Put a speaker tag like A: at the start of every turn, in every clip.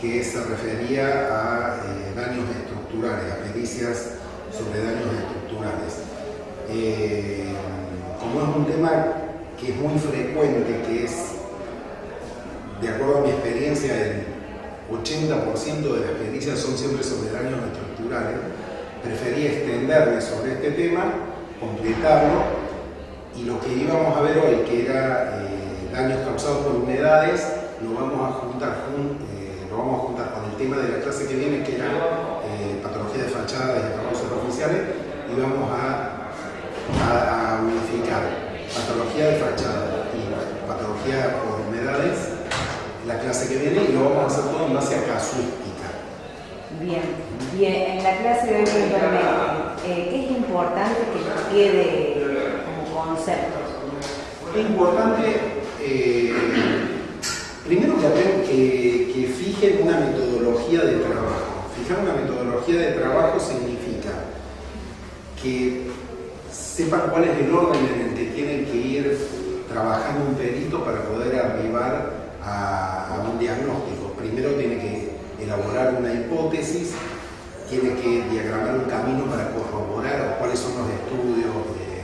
A: que se refería a daños estructurales, a pericias sobre daños estructurales. Como es un tema que es muy frecuente, que es, de acuerdo a mi experiencia, el 80% de las pericias son siempre sobre daños estructurales, preferí extenderme sobre este tema, completarlo, y lo que íbamos a ver hoy, que era daños causados por humedades, lo vamos a juntar con el tema de la clase que viene, que era patología de fachadas y acabados superficiales, y vamos a unificar patología de fachada y patología por humedades la clase que viene, y lo vamos a hacer todo en base a casuística.
B: Bien, en la clase de hoy, ¿qué es importante que quede como concepto?
A: Es importante, primero que fijen una metodología de trabajo. Fijar una metodología de trabajo significa que sepan cuál es el orden en el que tienen que ir trabajando un perito para poder arribar a un diagnóstico. Primero tiene que elaborar una hipótesis, tiene que diagramar un camino para corroborar cuáles son los estudios,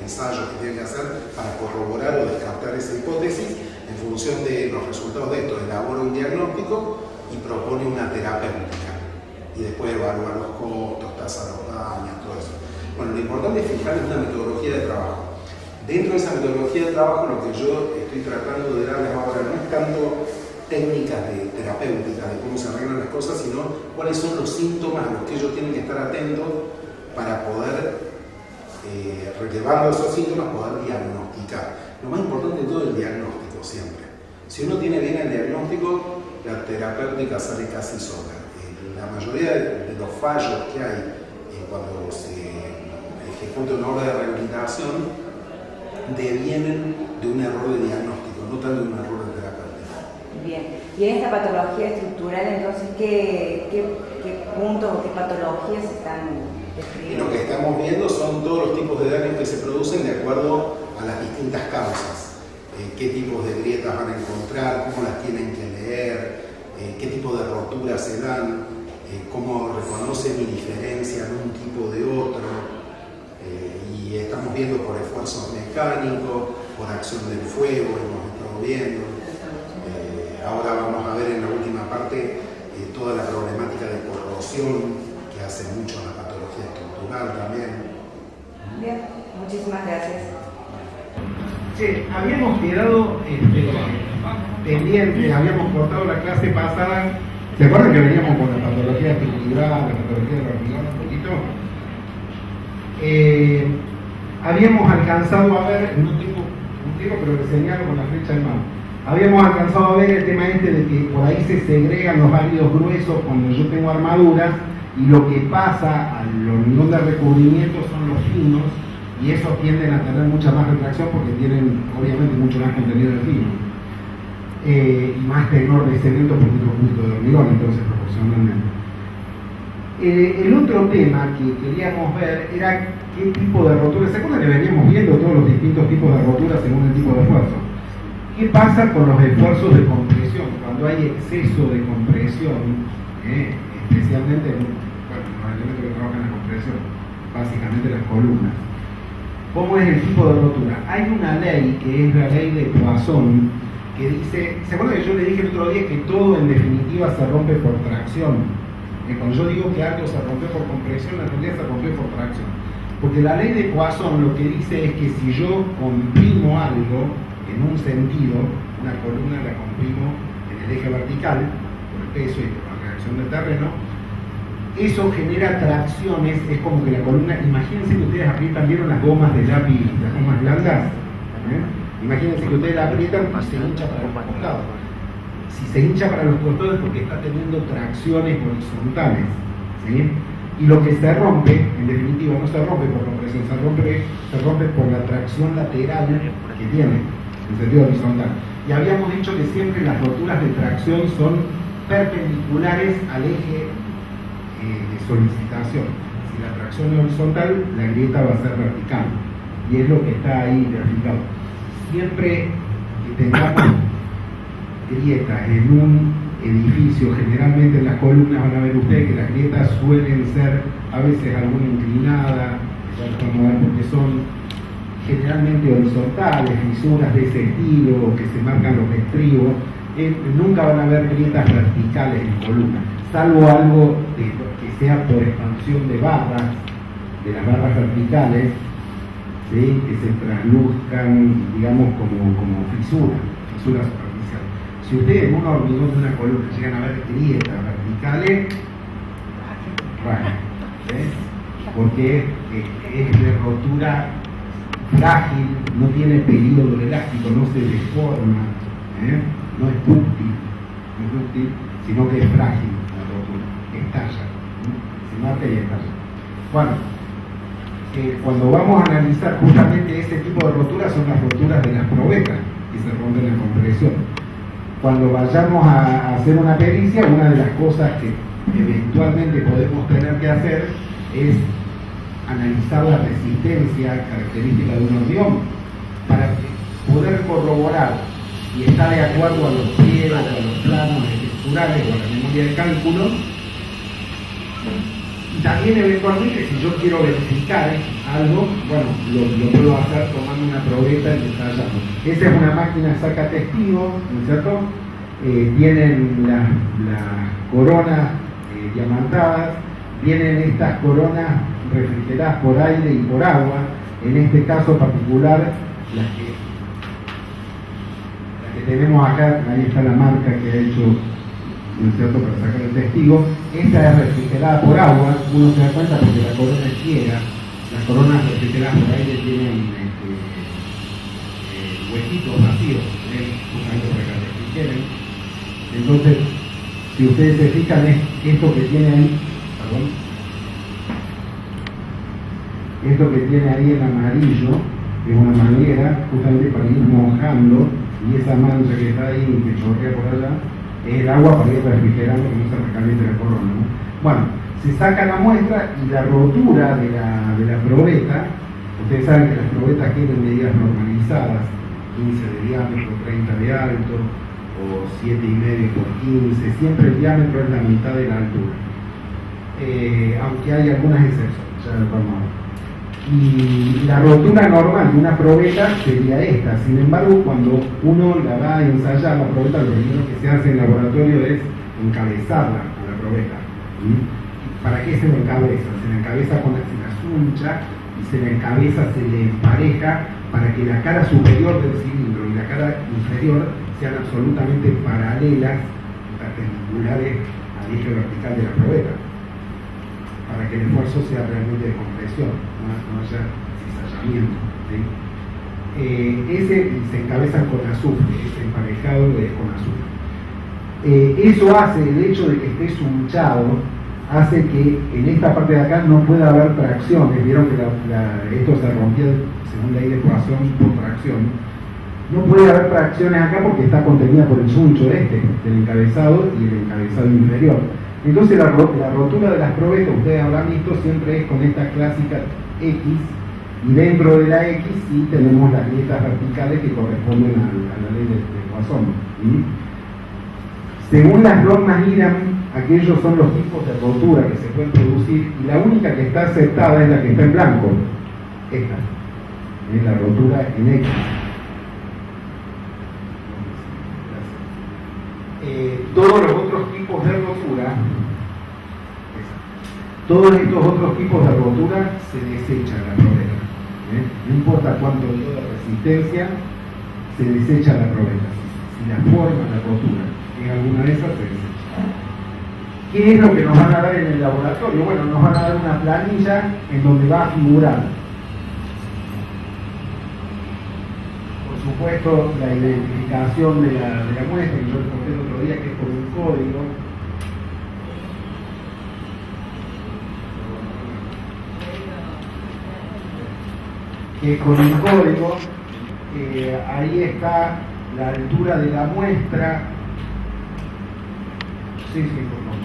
A: ensayos que tiene que hacer para corroborar o descartar esa hipótesis. En función de los resultados de esto, elabora un diagnóstico y propone una terapéutica. Y después evalúa los costos, tasa los daños, todo eso. Bueno, lo importante es fijar una metodología de trabajo. Dentro de esa metodología de trabajo, lo que yo estoy tratando de darles ahora no es tanto técnicas de terapéuticas, de cómo se arreglan las cosas, sino cuáles son los síntomas a los que ellos tienen que estar atentos para poder, relevando esos síntomas, poder diagnosticar. Lo más importante de todo es el diagnóstico siempre. Si uno tiene bien el diagnóstico, la terapéutica sale casi sola. La mayoría de los fallos que hay cuando se ejecuta una obra de rehabilitación devienen de un error de diagnóstico, no tanto de un error de terapéutica.
B: Bien, y en esta patología estructural, entonces, ¿qué puntos o qué patologías están describiendo?
A: Lo que estamos viendo son todos los tipos de daños que se producen de acuerdo a las distintas causas. Qué tipos de grietas van a encontrar, cómo las tienen que leer, qué tipo de roturas se dan, cómo reconocen mi diferencia en un tipo de otro. Y estamos viendo por esfuerzos mecánicos, por acción del fuego, hemos estado viendo. Ahora vamos a ver en la última parte toda la problemática de corrosión que hace mucho a la patología estructural también.
B: Bien, muchísimas gracias.
C: Sí, habíamos quedado pendientes, habíamos cortado la clase pasada. ¿Se acuerdan que veníamos con la patología estructural, la patología del hormigón un poquito? Habíamos alcanzado a ver, no tengo un tiempo, pero le señalo con la flecha en mano. Habíamos alcanzado a ver el tema este de que por ahí se segregan los áridos gruesos cuando yo tengo armaduras, y lo que pasa al hormigón de recubrimiento son los finos, y esos tienden a tener mucha más retracción porque tienen obviamente mucho más contenido de fino. Y más tenor de cemento por metro cúbico de hormigón, entonces proporcionalmente. El otro tema que queríamos ver era qué tipo de roturas. ¿Se acuerdan que veníamos viendo todos los distintos tipos de roturas según el tipo de esfuerzo? ¿Qué pasa con los esfuerzos de compresión? Cuando hay exceso de compresión, especialmente en los elementos que trabajan en la compresión, básicamente las columnas. ¿Cómo es el tipo de rotura? Hay una ley que es la ley de Poisson que dice, ¿se acuerdan que yo le dije el otro día que todo en definitiva se rompe por tracción? Cuando yo digo que algo se rompe por compresión, en realidad se rompe por tracción. Porque la ley de Poisson lo que dice es que si yo comprimo algo en un sentido, una columna la comprimo en el eje vertical, por el peso y por la reacción del terreno, eso genera tracciones. Es como que la columna, imagínense que ustedes aprietan, ¿vieron las gomas de lápiz, las gomas blandas? Imagínense que ustedes la aprietan y se hincha para los costados. Si se hincha para los costados es porque está teniendo tracciones horizontales, ¿sí? Y lo que se rompe, en definitiva, no se rompe por compresión, se rompe por la tracción lateral que tiene, en sentido horizontal. Y habíamos dicho que siempre las roturas de tracción son perpendiculares al eje de solicitación. Si la tracción es horizontal, la grieta va a ser vertical. Y es lo que está ahí graficado. Siempre que tengamos grietas en un edificios, generalmente en las columnas van a ver ustedes que las grietas suelen ser a veces alguna inclinada, porque son generalmente horizontales, fisuras de ese estilo, que se marcan los estribos. Nunca van a haber grietas verticales en columnas, salvo algo que sea por expansión de barras, de las barras verticales, ¿sí? Que se trasluzcan, digamos, como fisuras superficiales. Si ustedes en un hormigón de una columna llegan a ver grietas verticales, rajen, ¿sí? Porque es de rotura frágil, no tiene período elástico, no se deforma, no es dúctil, sino que es frágil la rotura, estalla, se marca y estalla. Bueno, cuando vamos a analizar justamente ese tipo de roturas son las roturas de las probetas que se rompen en compresión. Cuando vayamos a hacer una pericia, una de las cosas que eventualmente podemos tener que hacer es analizar la resistencia característica de un hormigón para poder corroborar si está de acuerdo a los pliegos, a los planos estructurales o a la memoria de cálculo. Y también eventualmente si yo quiero verificar algo, bueno, lo puedo hacer tomando una probeta y ensayando. Esa es una máquina saca testigos, ¿no es cierto? Tienen las coronas diamantadas, vienen estas coronas refrigeradas por aire y por agua. En este caso particular, las que tenemos acá, ahí está la marca que ha hecho, ¿no es cierto?, para sacar el testigo. Esta es refrigerada por agua, uno se da cuenta porque la corona es ciega. Las coronas refrigeradas por aire tienen huequitos vacíos, justamente para que refrigeren. Entonces, si ustedes se fijan, es esto que tiene ahí, perdón, esto que tiene ahí en amarillo, es una manguera justamente para ir mojando, y esa mancha que está ahí, que chorrea por allá, es el agua para ir refrigerando que no se recaliente la corona, ¿no? Bueno, se saca la muestra y la rotura de la probeta, ustedes saben que las probetas tienen medidas normalizadas, 15 de diámetro, 30 de alto, o 7,5 por 15, siempre el diámetro es la mitad de la altura, aunque hay algunas excepciones, ya vamos a ver. Y la rotura normal de una probeta sería esta. Sin embargo, cuando uno la va a ensayar, la probeta, lo primero que se hace en el laboratorio es encabezarla a la probeta. ¿Para qué se la encabeza? Se la encabeza con la uncha y se la encabeza, se le empareja para que la cara superior del cilindro y la cara inferior sean absolutamente paralelas, perpendiculares al eje vertical de la probeta, para que el esfuerzo sea realmente de compresión, no haya cizallamiento, ¿sí? Ese se encabezan con azufre, ese emparejado con azufre. Eso hace, el hecho de que esté sunchado, hace que en esta parte de acá no pueda haber tracciones. Vieron que esto se rompía según la ley de Poisson por tracción. No puede haber tracciones acá porque está contenida por el suncho del encabezado y el encabezado inferior. Entonces la rotura de las probetas, ustedes habrán visto, siempre es con esta clásica X, y dentro de la X sí tenemos las grietas verticales que corresponden a la ley de Poisson. Según las normas IRAM, aquellos son los tipos de rotura que se pueden producir, y la única que está aceptada es la que está en blanco, esta, es la rotura en X. Todos los otros tipos de rotura, todos estos otros tipos de rotura se desechan la probeta. No importa cuánto dio de resistencia, se desecha la probeta. Si la forma la rotura en alguna de esas, se desecha. ¿Qué es lo que nos van a dar en el laboratorio? Bueno, nos van a dar una planilla en donde va a figurar, por supuesto, la identificación de la muestra, que yo les conté el otro día, que es por un código. Que con un código, ahí está la altura de la muestra. Sí, por favor.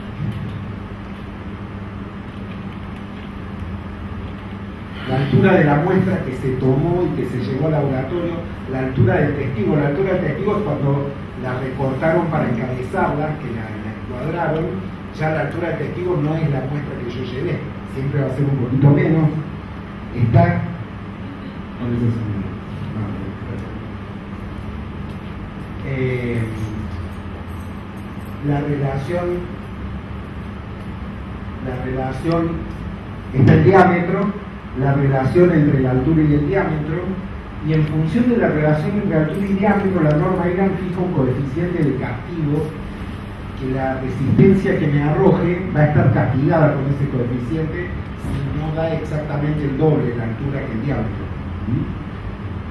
C: la altura de la muestra que se tomó y que se llevó al laboratorio, la altura del testigo. La altura del testigo es cuando la recortaron para encabezarla, que la encuadraron. Ya la altura del testigo no es la muestra que yo llevé, siempre va a ser un poquito menos. Está. La relación está el diámetro, la relación entre la altura y el diámetro, y en función de la relación entre altura y diámetro, la norma IRAM fija un coeficiente de castigo, que la resistencia que me arroje va a estar castigada con ese coeficiente si no da exactamente el doble de la altura que el diámetro.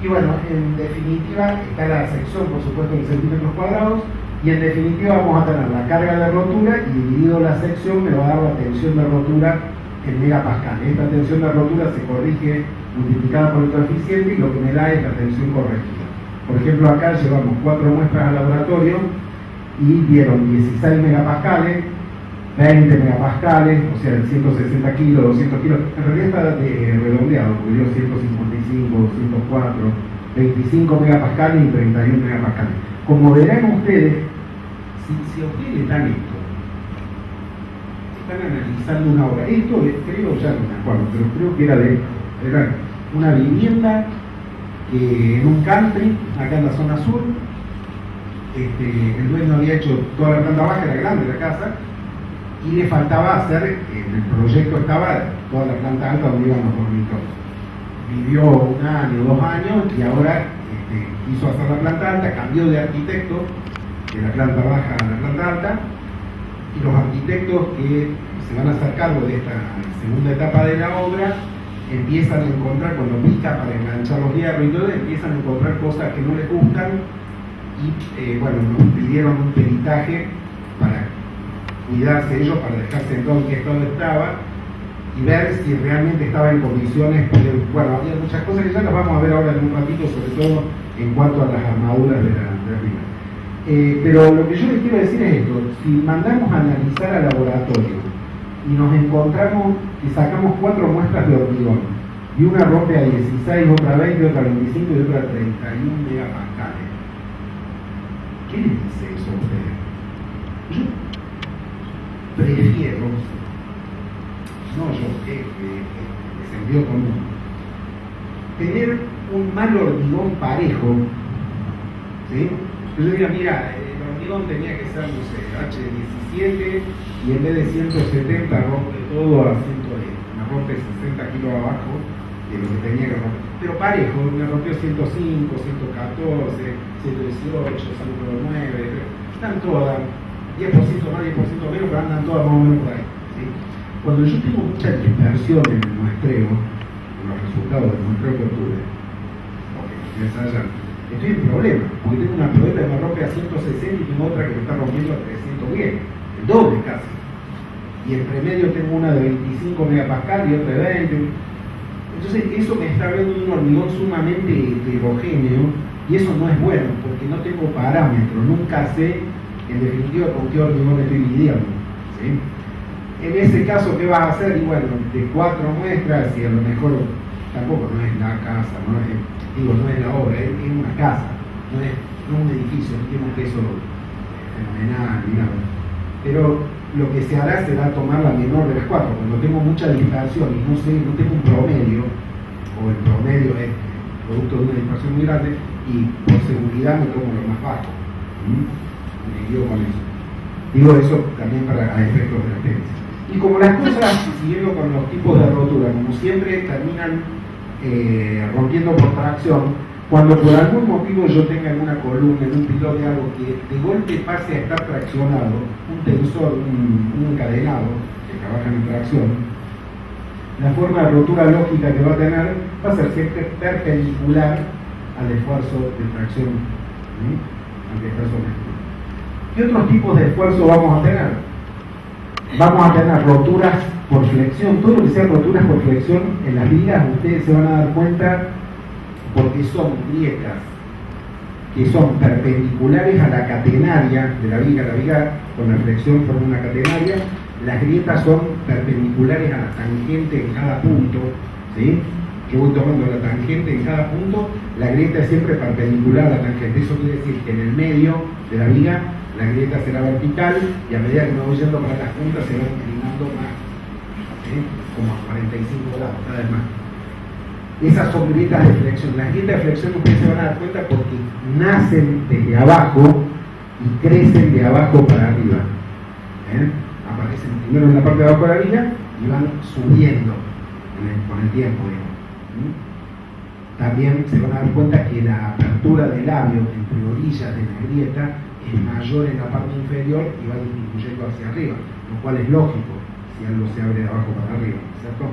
C: Y bueno, en definitiva está la sección, por supuesto, en centímetros cuadrados, y en definitiva vamos a tener la carga de rotura y dividido la sección me va a dar la tensión de rotura en megapascal. Esta tensión de rotura se corrige multiplicada por el coeficiente y lo que me da es la tensión corregida. Por ejemplo, acá llevamos 4 muestras al laboratorio y dieron 16 megapascales, 20 megapascales, o sea, 160 kilos, 200 kilos. En realidad está redondeado, porque dio 155, 204, 25 megapascales y 31 megapascales. Como verán ustedes, si a ustedes les dan esto, están analizando una obra. Esto creo, ya no me acuerdo, pero creo que era una vivienda que en un country, acá en la zona sur, el dueño había hecho toda la planta baja, era grande la casa, y le faltaba hacer, en el proyecto estaba toda la planta alta donde iban los dormitorios. Vivió 1 año, 2 años, y ahora quiso hacer la planta alta, cambió de arquitecto, de la planta baja a la planta alta, y los arquitectos que se van a hacer cargo de esta segunda etapa de la obra empiezan a encontrar, cuando pica para enganchar los hierros y todo, empiezan a encontrar cosas que no les gustan y bueno, nos pidieron un peritaje para cuidarse ellos, para dejarse en todo en qué estado estaba y ver si realmente estaba en condiciones, porque bueno, había muchas cosas que ya las vamos a ver ahora en un ratito, sobre todo en cuanto a las armaduras de arriba. Pero lo que yo les quiero decir es esto: si mandamos a analizar al laboratorio y nos encontramos que sacamos 4 muestras de hormigón y una rompe a 16, otra 20, otra 25 y otra 31 megapascales, ¿qué les dice eso a ustedes? Yo prefiero, no yo, de sentido común, tener un mal hormigón parejo, ¿sí? Yo diría, mira, el hormigón tenía que ser, no sé, H17 y en vez de 170 rompe todo a 110, me rompe 60 kilos abajo de lo que tenía que romper. Pero parejo, me rompió 105, 114, 118, 109, están todas, 10% más, 10% menos, pero andan todas más o menos por ahí. ¿Sí? Cuando yo tengo mucha dispersión en el muestreo, en los resultados del muestreo que obtuve, estoy en problema, porque tengo una probeta que me rompe a 160 y tengo otra que me está rompiendo a 310, el doble casi. Y entre medio tengo una de 25 megapascal y otra de 20. Entonces eso me está viendo un hormigón sumamente heterogéneo y eso no es bueno, porque no tengo parámetros, nunca sé en definitiva con qué hormigón estoy lidiando. ¿Sí? En ese caso, ¿qué vas a hacer? Y bueno, de 4 muestras, y a lo mejor tampoco no es la casa, no es la obra, es una casa, no es un edificio, no tiene un peso fenomenal ni nada. Pero lo que se hará será tomar la menor de las 4. Cuando tengo mucha dispersión y no tengo un promedio, o el promedio es producto de una dispersión muy grande, y por seguridad me tomo lo más bajo. Me guío con eso. Digo eso también para efectos de latencia. Y como las cosas, siguiendo con los tipos de rotura, como siempre terminan rompiendo por tracción, cuando por algún motivo yo tenga en una columna, en un pilote, algo que de golpe pase a estar traccionado, un tensor, un encadenado que trabaja en tracción, la forma de rotura lógica que va a tener va a ser siempre perpendicular al esfuerzo de tracción, al esfuerzo mezclado. ¿Qué otros tipos de esfuerzo vamos a tener? Vamos a tener roturas por flexión. Todo lo que sea roturas por flexión en las vigas, ustedes se van a dar cuenta porque son grietas que son perpendiculares a la catenaria de la viga con la flexión forma una catenaria, las grietas son perpendiculares a la tangente en cada punto, ¿sí? yo voy tomando la tangente en cada punto, la grieta es siempre perpendicular a la tangente. Eso quiere decir que en el medio de la viga la grieta será vertical y a medida que me voy yendo para las puntas se va inclinando más, como a 45 grados, cada vez más. Esas son grietas de flexión. Las grietas de flexión ustedes se van a dar cuenta porque nacen desde abajo y crecen de abajo para arriba. Aparecen primero en la parte de abajo de la viga y van subiendo con el tiempo, digamos. También se van a dar cuenta que la apertura del labio entre orillas de la grieta es mayor en la parte inferior y va disminuyendo hacia arriba, lo cual es lógico si algo se abre de abajo para arriba, ¿cierto?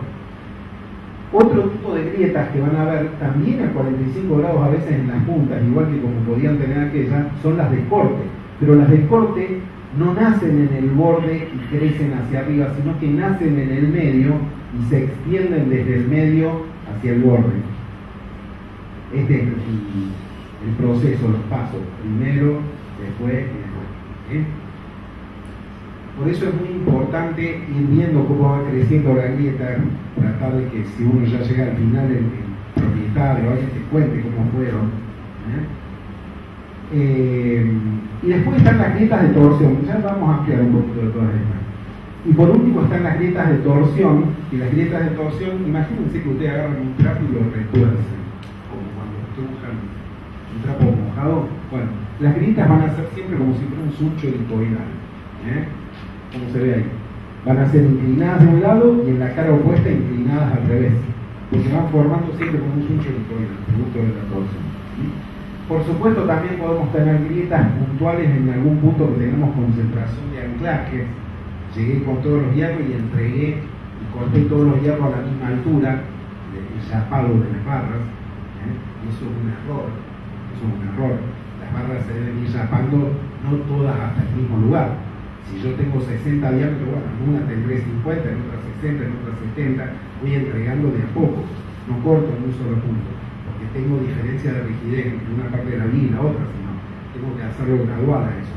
C: Otro tipo de grietas que van a ver también a 45 grados a veces en las puntas, igual que como podían tener aquellas, son las de corte. Pero las de corte no nacen en el borde y crecen hacia arriba, sino que nacen en el medio y se extienden desde el medio hacia el borde. Este es el proceso, los pasos, primero, después y después. Por eso es muy importante ir viendo cómo va creciendo la grieta, tratar de que si uno ya llega al final, el propietario, alguien te cuente cómo fueron. Y después están las grietas de torsión, ya vamos a ampliar un poquito de todas estas. Y por último están las grietas de torsión, y las grietas de torsión, imagínense que ustedes agarran un trapo y lo retuercen, como cuando estrujan un trapo mojado. Bueno, las grietas van a ser siempre como si fuera un surcho helicoidal, como se ve ahí. Van a ser inclinadas de un lado y en la cara opuesta inclinadas al revés, porque van formando siempre como un surcho helicoidal, producto de la torsión. Por supuesto también podemos tener grietas puntuales en algún punto que tenemos concentración de anclaje. Llegué con todos los hierros y entregué y corté todos los hierros a la misma altura, el chapado de las barras, y eso es un error, Las barras se deben ir chapando no todas hasta el mismo lugar. Si yo tengo 60 diámetros, bueno, en una tendré 50, en otra 60, en otra 70, voy entregando de a poco, no corto en un solo punto, porque tengo diferencia de rigidez entre una parte de la viga y la otra, sino tengo que hacerlo gradual a eso.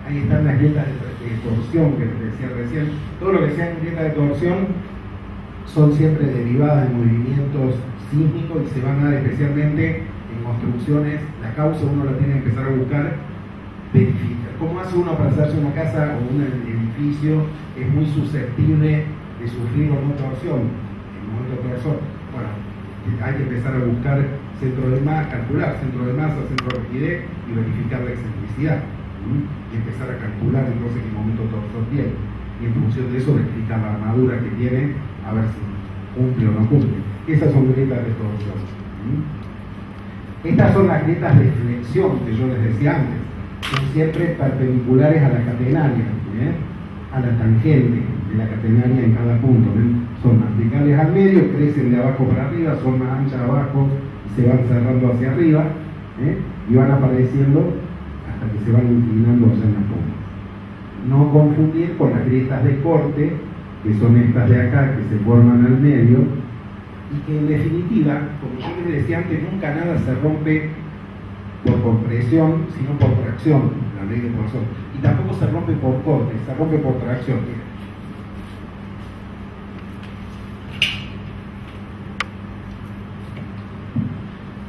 C: Ahí están las grietas de torsión que les decía recién. Todo lo que sean grietas de torsión son siempre derivadas de movimientos sísmicos y se van a dar especialmente en construcciones. La causa uno la tiene que empezar a buscar, verificar. ¿Cómo hace uno para hacerse una casa o un edificio? Es muy susceptible de sufrir o no torsión. En el momento de torsión, bueno, hay que empezar a buscar centro de masa, calcular centro de masa, centro de rigidez y verificar la excentricidad. Y empezar a calcular entonces qué momento torsor tiene, y en función de eso verificar la armadura que tiene, a ver si cumple o no cumple. Esas son grietas de torsión. Estas son las grietas de flexión que yo les decía antes, son siempre perpendiculares a la catenaria, a la tangente de la catenaria en cada punto. Son verticales al medio, crecen de abajo para arriba, son más anchas abajo y se van cerrando hacia arriba, y van apareciendo que se van inclinando hacia la punta. No confundir con las grietas de corte, que son estas de acá, que se forman al medio, y que en definitiva, como yo les decía antes, nunca nada se rompe por compresión, sino por tracción, la ley de Poisson. Y tampoco se rompe por corte, se rompe por tracción.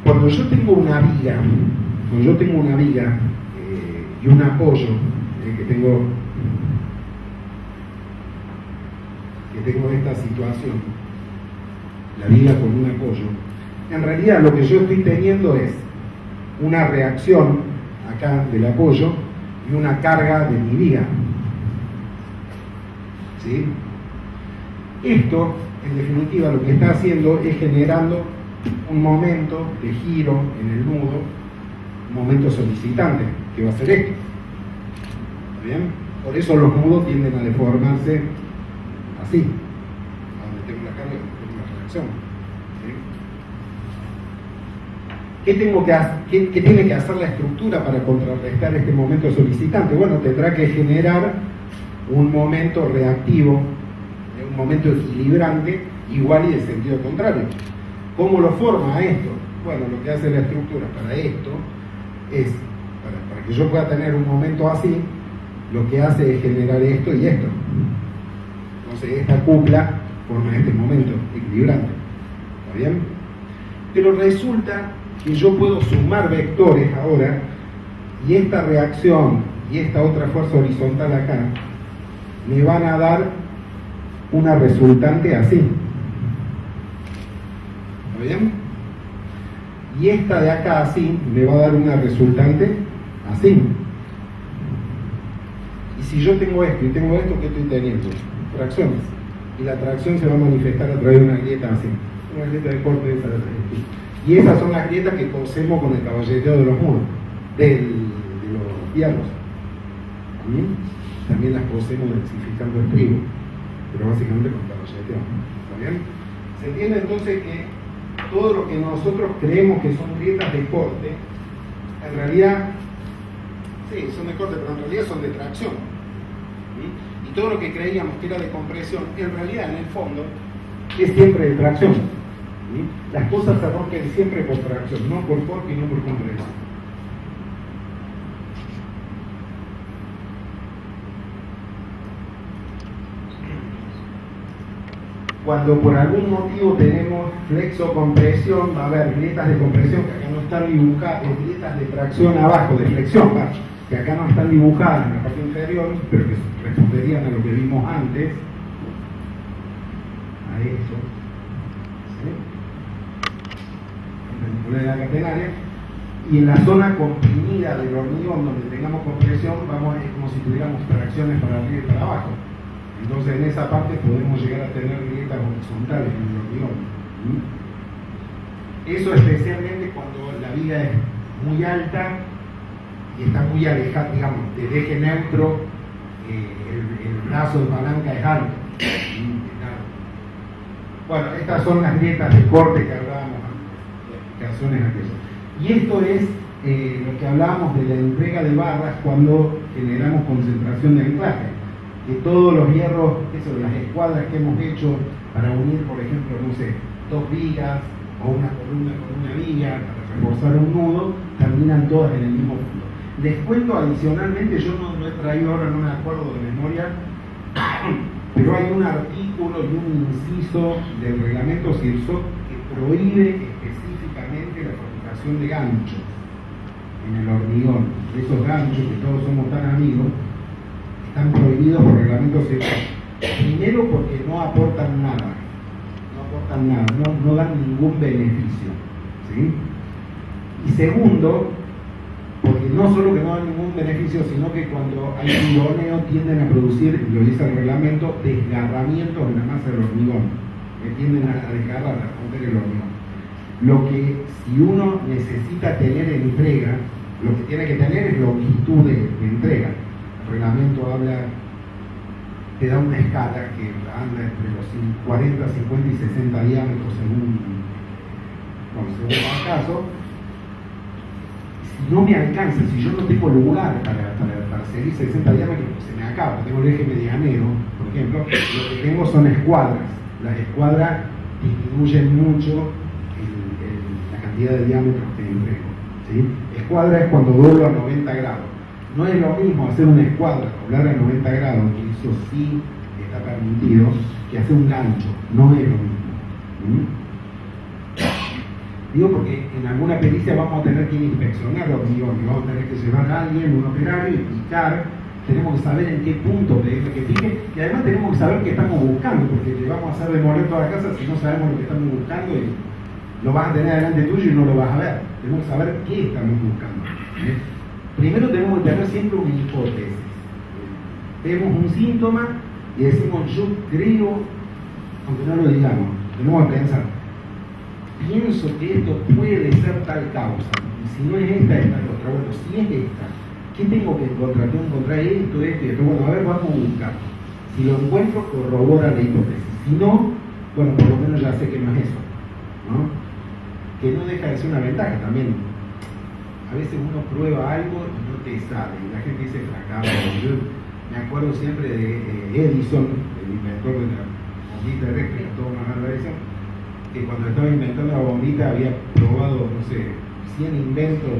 C: Cuando yo tengo una viga, y un apoyo que tengo esta situación, la viga con un apoyo, en realidad lo que yo estoy teniendo es una reacción acá del apoyo y una carga de mi viga. ¿Sí? Esto, en definitiva, lo que está haciendo es generando un momento de giro en el nudo, un momento solicitante, que va a ser esto. ¿Está bien? Por eso los nudos tienden a deformarse así, a donde tengo la carga y donde tengo la reacción. ¿Sí? ¿Qué tiene que hacer la estructura para contrarrestar este momento solicitante? Bueno, tendrá que generar un momento reactivo, un momento equilibrante, igual y de sentido contrario. ¿Cómo lo forma esto? Bueno, lo que hace la estructura para esto es, para que yo pueda tener un momento así, lo que hace es generar esto y esto. Entonces esta cupla forma este momento equilibrante. ¿Está bien? Pero resulta que yo puedo sumar vectores ahora, y esta reacción y esta otra fuerza horizontal acá me van a dar una resultante así. ¿Está bien? Y esta de acá así me va a dar una resultante así. Y si yo tengo esto y tengo esto, ¿qué estoy teniendo? Tracciones. Y la tracción se va a manifestar a través de una grieta así. Una grieta de corte de esa de aquí. Y esas son las grietas que posemos con el caballeteo de los muros, de los hierros. También las posemos densificando el trigo, pero básicamente con caballeteo. ¿Está bien? Se entiende entonces que todo lo que nosotros creemos que son grietas de corte, en realidad, sí, son de corte, pero en realidad son de tracción. ¿Sí? Y todo lo que creíamos que era de compresión, en realidad, en el fondo, es siempre de tracción. ¿Sí? Las cosas se rompen siempre por tracción, no por corte y no por compresión. Cuando por algún motivo tenemos flexo-compresión, va a haber grietas de compresión que acá no están dibujadas, grietas de tracción abajo, de flexión, que acá no están dibujadas en la parte inferior, pero que responderían a lo que vimos antes, a eso, ¿sí? Perpendicular de la catenaria, y en la zona comprimida del hormigón donde tengamos compresión, es como si tuviéramos tracciones para arriba y para abajo. Entonces en esa parte podemos llegar a tener grietas horizontales en el hormigón. Eso especialmente cuando la viga es muy alta y está muy alejada, digamos, del eje neutro, el brazo de palanca es alto. Bueno, estas son las grietas de corte que hablábamos antes, las explicaciones aquellas. Y esto es lo que hablábamos de la entrega de barras cuando generamos concentración de anclaje. Que todos los hierros, las escuadras que hemos hecho para unir, por ejemplo, no sé, dos vigas o una columna con una viga para reforzar un nudo, terminan todas en el mismo punto. Les cuento adicionalmente, yo no lo he traído ahora, no me acuerdo de memoria, pero hay un artículo y un inciso del reglamento CIRSOC que prohíbe específicamente la fabricación de ganchos en el hormigón. Esos ganchos que todos somos tan amigos, están prohibidos por reglamento CIRSOC. Primero porque no aportan nada, no dan ningún beneficio, ¿sí? Y segundo, porque no solo que no dan ningún beneficio, sino que cuando hay tironeo tienden a producir, lo dice el reglamento, desgarramientos en la masa del hormigón, que tienden a desgarrar, a romper el hormigón. Lo que si uno necesita tener entrega, lo que tiene que tener es longitud de entrega. El reglamento te da una escala que anda entre los 40, 50 y 60 diámetros según el caso. Si no me alcanza, si yo no tengo lugar para seguir 60 diámetros, se me acaba. Tengo el eje medianero, por ejemplo, lo que tengo son escuadras. Las escuadras disminuyen mucho la cantidad de diámetros que entrego, ¿sí? Escuadra es cuando doblo a 90 grados. No es lo mismo hacer una escuadra, doblar a 90 grados, que eso sí está permitido, que hacer un gancho. No es lo mismo. Digo porque en alguna pericia vamos a tener que ir a inspeccionar los hormigón, y vamos a tener que llevar a alguien, un operario, y picar. Tenemos que saber en qué punto pedirle que pique, y además tenemos que saber qué estamos buscando, porque le vamos a hacer demoler toda la casa si no sabemos lo que estamos buscando, y lo vas a tener delante tuyo y no lo vas a ver. Tenemos que saber qué estamos buscando. Primero tenemos que tener siempre una hipótesis. Vemos un síntoma y decimos, yo creo, aunque no lo digamos, tenemos que pensar, pienso que esto puede ser tal causa, y si no es esta, es la otra. Bueno, si es esta, ¿qué tengo que encontrar? Tengo que encontrar esto y esto. Bueno, a ver, vamos a buscar. Si lo encuentro, corrobora la hipótesis. Si no, bueno, por lo menos ya sé que no es eso, ¿no? Que no deja de ser una ventaja también. A veces uno prueba algo y no te sale, y la gente dice fracaso. Yo me acuerdo siempre de Edison, el inventor de la bombita eléctrica, toda una larga Edison, que cuando estaba inventando la bombita había probado, no sé, 100 inventos,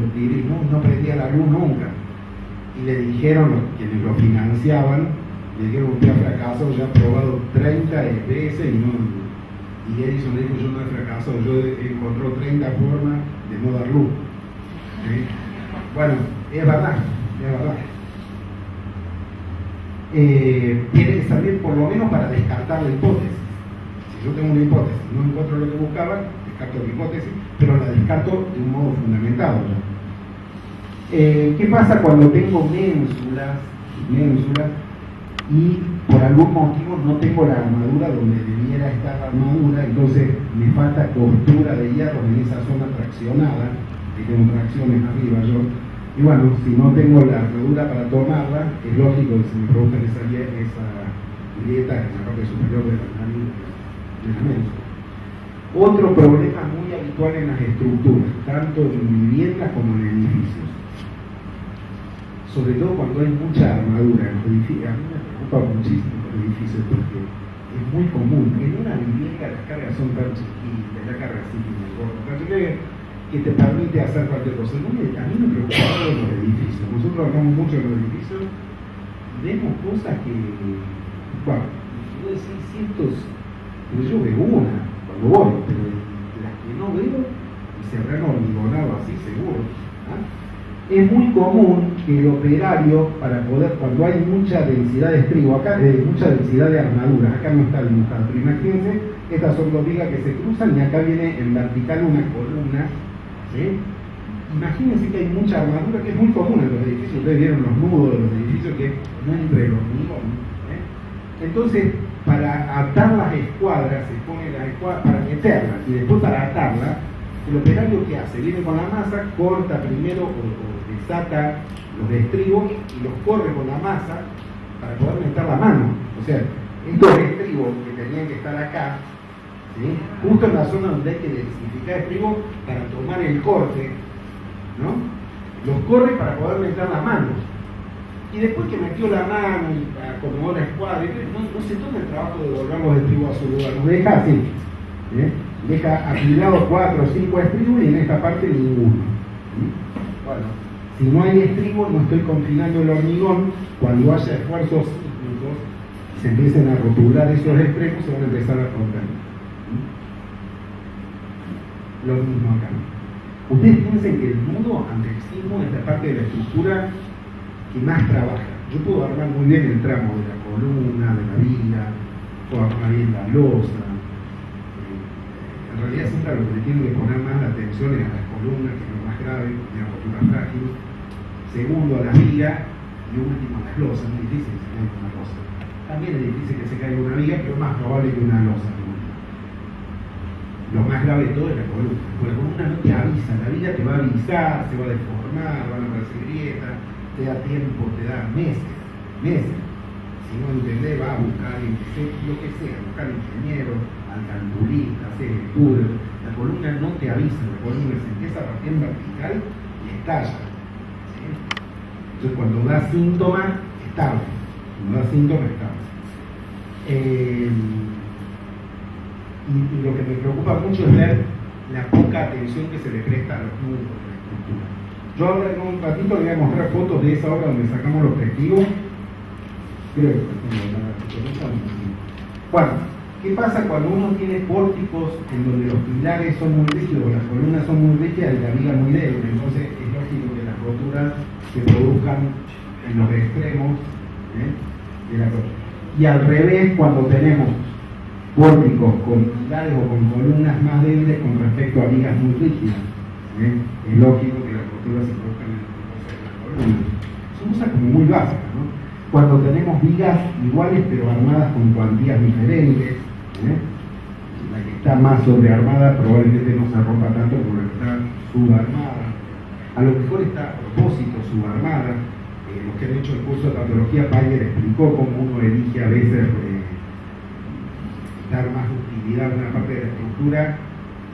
C: no prendía la luz nunca. Y le dijeron quienes lo financiaban, le dijeron usted ha fracasado, ya ha probado 30 veces y Edison dijo yo no he fracasado, yo he encontrado 30 formas de no dar luz. ¿Sí? Bueno, es verdad, es verdad. Tiene que servir por lo menos para descartar la hipótesis. Si yo tengo una hipótesis y no encuentro lo que buscaba, descarto la hipótesis, pero la descarto de un modo fundamentado. ¿Qué pasa cuando tengo ménsulas y por algún motivo no tengo la armadura donde debiera estar la armadura? Entonces me falta costura de hierro en esa zona traccionada, que tengo tracciones arriba yo. Y bueno, si no tengo la armadura para tomarla, es lógico que se me produzca esa grieta en la parte superior de la ménsula. Otro problema muy habitual en las estructuras, tanto en viviendas como en edificios. Sobre todo cuando hay mucha armadura en los edificios. A mí me preocupa muchísimo los edificios porque es muy común. En una vivienda las cargas son tan chiquitas, la carga así que te permite hacer cualquier cosa. A mí me preocupa todo en los edificios. Nosotros hablamos mucho en los edificios y vemos cosas que, bueno, yo decía cientos, pero yo veo una cuando voy, pero las que no veo y se hormigonado así seguro. ¿Ah? Es muy común que el operario, para poder, cuando hay mucha densidad de estribo, acá mucha densidad de armaduras, acá no está dibujado, pero imagínense, estas son dos vigas que se cruzan y acá viene en vertical una columna, ¿sí? Imagínense que hay mucha armadura, que es muy común en los edificios, ustedes vieron los nudos de los edificios que no entre el hormigón. Entonces, para atar las escuadras, se pone las escuadras para meterlas y después para atarlas, el operario que hace, viene con la masa, corta primero o desata los estribos y los corre con la masa para poder meter la mano. O sea, estos estribos que tenían que estar acá, ¿sí? Justo en la zona donde hay que densificar estribos para tomar el corte, ¿no? Los corre para poder meter la mano. Y después que metió la mano y acomodó la escuadra, no se toma el trabajo de doblar los estribos a su lugar, los deja así. Deja apilados 4 o 5 estribos y en esta parte ninguno. Bueno, si no hay estribos, no estoy confinando el hormigón. Cuando haya esfuerzos sísmicos y se empiecen a rotular esos extremos, se van a empezar a romper. Lo mismo acá. Ustedes piensen que el nudo ante el sismo es la parte de la estructura que más trabaja. Yo puedo armar muy bien el tramo de la columna, de la viga, puedo armar bien la losa. En realidad siempre a lo que le tienen que poner más la atención es a las columnas, que es lo más grave, de la rotura frágil. Segundo, a las vigas. Y último, a las losas. Es muy difícil que se caiga una losa. También es difícil que se caiga una viga, pero es más probable que una losa. Lo más grave de todo es la columna. Porque la columna no te avisa, la viga te va a avisar, se va a deformar, van a aparecer grietas, te da tiempo, te da meses. Si no entendés, va a buscar lo que sea, buscar ingeniero, al calculista, hacer estudios. La columna no te avisa, la columna se empieza a partir en vertical y estalla. ¿Sí? Entonces cuando da síntomas, es tarde. Y lo que me preocupa mucho es ver la poca atención que se le presta a los nudos de la estructura. Yo ahora en un ratito le voy a mostrar fotos de esa obra donde sacamos los testigos. Creo que bueno, ¿qué pasa cuando uno tiene pórticos en donde los pilares son muy rígidos, las columnas son muy rígidas y la viga muy débil? Entonces es lógico que las roturas se produzcan en los extremos de la columna. Y al revés, cuando tenemos pórticos con pilares o con columnas más débiles con respecto a vigas muy rígidas, es lógico que las roturas se produzcan en las columnas. Son cosas como muy básicas, ¿no? Cuando tenemos vigas iguales pero armadas con cuantías diferentes, la que está más sobrearmada probablemente no se rompa tanto como la que está subarmada. A lo mejor está a propósito subarmada. Los que han hecho el curso de patología, Payer explicó cómo uno elige a veces dar más utilidad a una parte de la estructura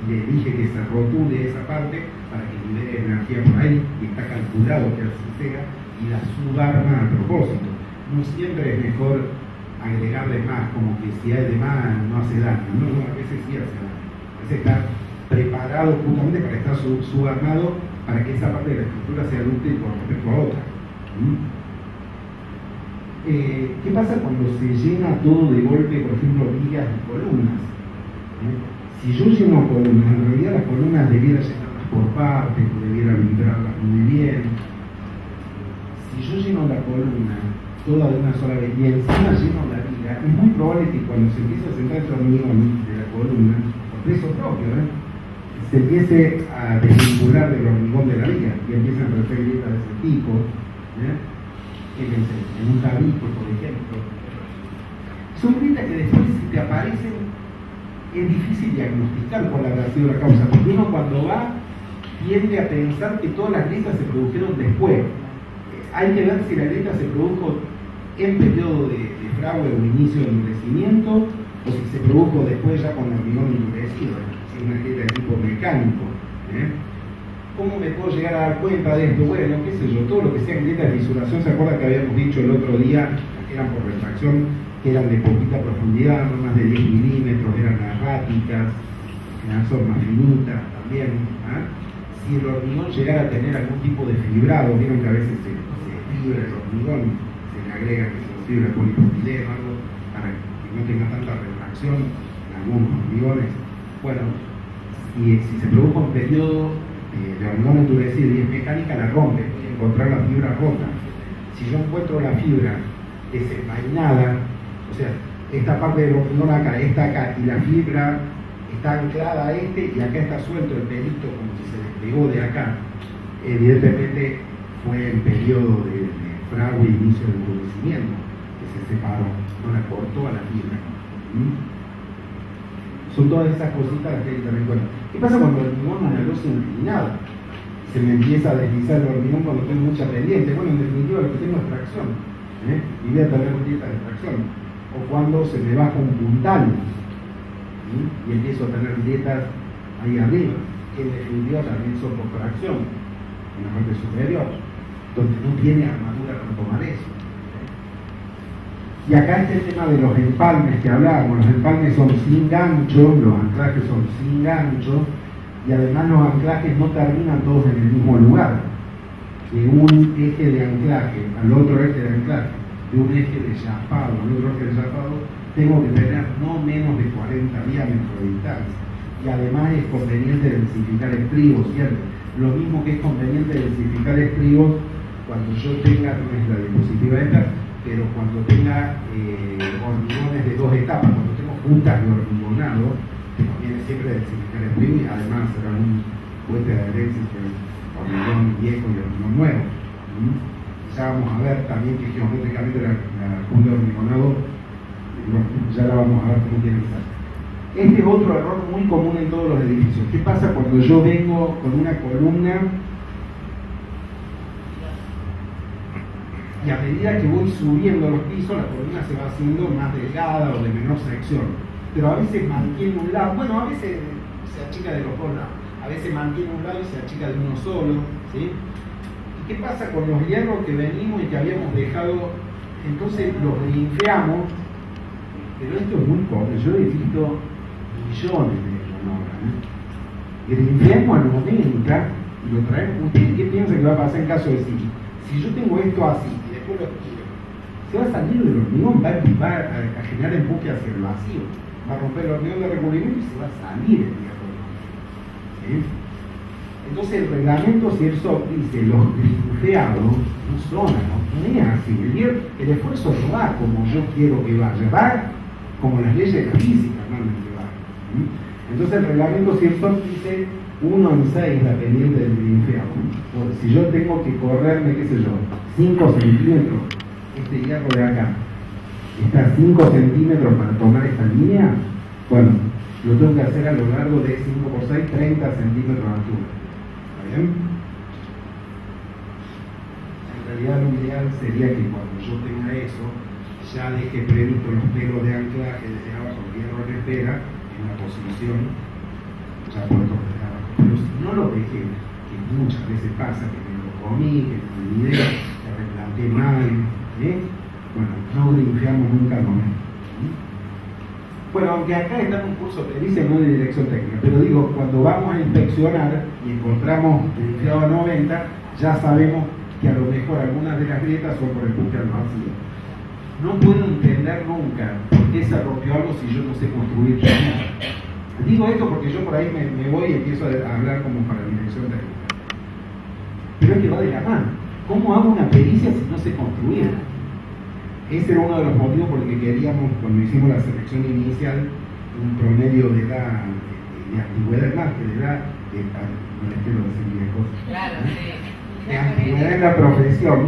C: y elige que se rotule esa parte para que libere energía por ahí, y está calculado que así sea, y la subarma a propósito. No siempre es mejor agregarle más, como que si hay de más no hace daño. No, a veces sí hace daño. A veces está preparado justamente para estar subarmado para que esa parte de la estructura sea útil con respecto a otra. ¿Qué pasa cuando se llena todo de golpe, por ejemplo, vigas y columnas? Si yo lleno columnas, en realidad las columnas debiera llenarlas por partes, debiera limpiarlas muy bien. Si yo lleno la columna toda de una sola vez y encima lleno la viga, es muy probable que cuando se empiece a sentar el hormigón de la columna, por peso propio, se empiece a desvincular del hormigón de la viga y empiezan a aparecer grietas de ese tipo, en un tabique, por ejemplo. Son grietas que después, si te aparecen, es difícil diagnosticar cuál habrá sido la causa, porque uno cuando va tiende a pensar que todas las grietas se produjeron después. Hay que ver si la grieta se produjo en periodo de fragua o inicio del endurecimiento, o si se produjo después ya con hormigón endurecido, si es una grieta de tipo mecánico. ¿Cómo me puedo llegar a dar cuenta de esto? Bueno, qué sé yo, todo lo que sea grietas de fisuración, ¿se acuerdan que habíamos dicho el otro día, que eran por refracción, que eran de poquita profundidad, no más de 10 milímetros, eran erráticas, son más finitas también? Si el hormigón llegara a tener algún tipo de fibrado, vieron que a veces se fibra el hormigón, se le agrega que se fibra de polipropileno o algo para que no tenga tanta refracción en algunos hormigones. Bueno, si se produjo un periodo de hormigón endurecido y es mecánica, la rompe y encontrar la fibra rota. Si yo encuentro la fibra desenvainada, o sea, esta parte del hormigón acá, esta acá, y la fibra está anclada a y acá está suelto el pelito como si se despegó de acá, evidentemente fue en periodo de fragua y inicio del endurecimiento que se separó, no la cortó a la fibra. Son todas esas cositas las que hay que tener en cuenta. ¿Qué pasa cuando el hormigón no lo hace inclinado? Se me empieza a deslizar el hormigón cuando tengo mucha pendiente. Bueno, en definitiva lo que tengo es tracción, y voy a tener grietas de tracción. O cuando se me baja un puntal y empiezo a tener grietas ahí arriba, que en definitiva también son por tracción en la parte superior, donde no tiene armadura para tomar eso. Y acá está el tema de los empalmes que hablábamos. Los empalmes son sin gancho, los anclajes son sin gancho, y además los anclajes no terminan todos en el mismo lugar. De un eje de anclaje al otro eje de anclaje, de un eje de chapado al otro eje de chapado, tengo que tener no menos de 40 diámetros de distancia. Y además es conveniente densificar estribos, ¿cierto? Lo mismo que es conveniente densificar estribos cuando yo tenga, no es la diapositiva esta, pero cuando tenga hormigones de 2 etapas, cuando tengo juntas de hormigonado, te conviene siempre densificar estribos y además hacer algún puente de adherencia entre hormigón viejo y hormigón nuevo. Ya vamos a ver también que geométricamente la junta de hormigonado, ya la vamos a ver cómo tiene que ser. Este es otro error muy común en todos los edificios. ¿Qué pasa cuando yo vengo con una columna y a medida que voy subiendo los pisos, la columna se va haciendo más delgada o de menor sección? Pero a veces mantiene un lado, bueno, a veces se achica de los dos lados, a veces mantiene un lado y se achica de uno solo, ¿sí? ¿Y qué pasa con los hierros que venimos y que habíamos dejado? Entonces los limpiamos, pero esto es muy común, yo he visto millones de ellos en obra, y limpiamos al 90 y lo traemos. ¿Ustedes qué piensan que va a pasar en caso de si yo tengo esto así y después lo tiro? Se va a salir del hormigón, va a generar empuje hacia el vacío, va a romper el hormigón de recubrimiento y se va a salir el hierro. ¿Sí? Entonces el reglamento CIERSOC dice los limpiados no son, no es así. El esfuerzo no va como yo quiero que vaya, va como las leyes de la física normalmente va. Entonces el reglamento CIERSOC dice 1 en 6 la pendiente del limpiado. Si yo tengo que correrme, qué sé yo, 5 centímetros, este hierro de acá está 5 centímetros para tomar esta línea, bueno, lo tengo que hacer a lo largo de 5 por 6, 30 centímetros de altura. ¿Está bien? En realidad lo ideal sería que cuando yo tenga eso, ya deje previsto los pelos de anclaje desde abajo, el hierro en espera, en la posición, ya puesto desde abajo. Pero si no lo dejé, que muchas veces pasa, que me lo comí, que me olvidé, que replanteé mal, bueno, no limpiamos nunca con esto. Bueno, aunque acá está un curso que dice no de dirección técnica, pero digo, cuando vamos a inspeccionar y encontramos limpiado a 90, ya sabemos que a lo mejor algunas de las grietas son por empuje al vacío. no puedo entender nunca por qué se rompió algo si yo no sé construir nada. Digo esto porque yo por ahí me voy y empiezo a hablar como para dirección técnica. Pero es que va de la mano. ¿Cómo hago una pericia si no sé construir? Ese era uno de los motivos por el que queríamos, cuando hicimos la selección inicial, un promedio de edad, de antigüedad, más que de edad, no les quiero decir viejos,
D: Claro, sí.
C: de antigüedad en la profesión,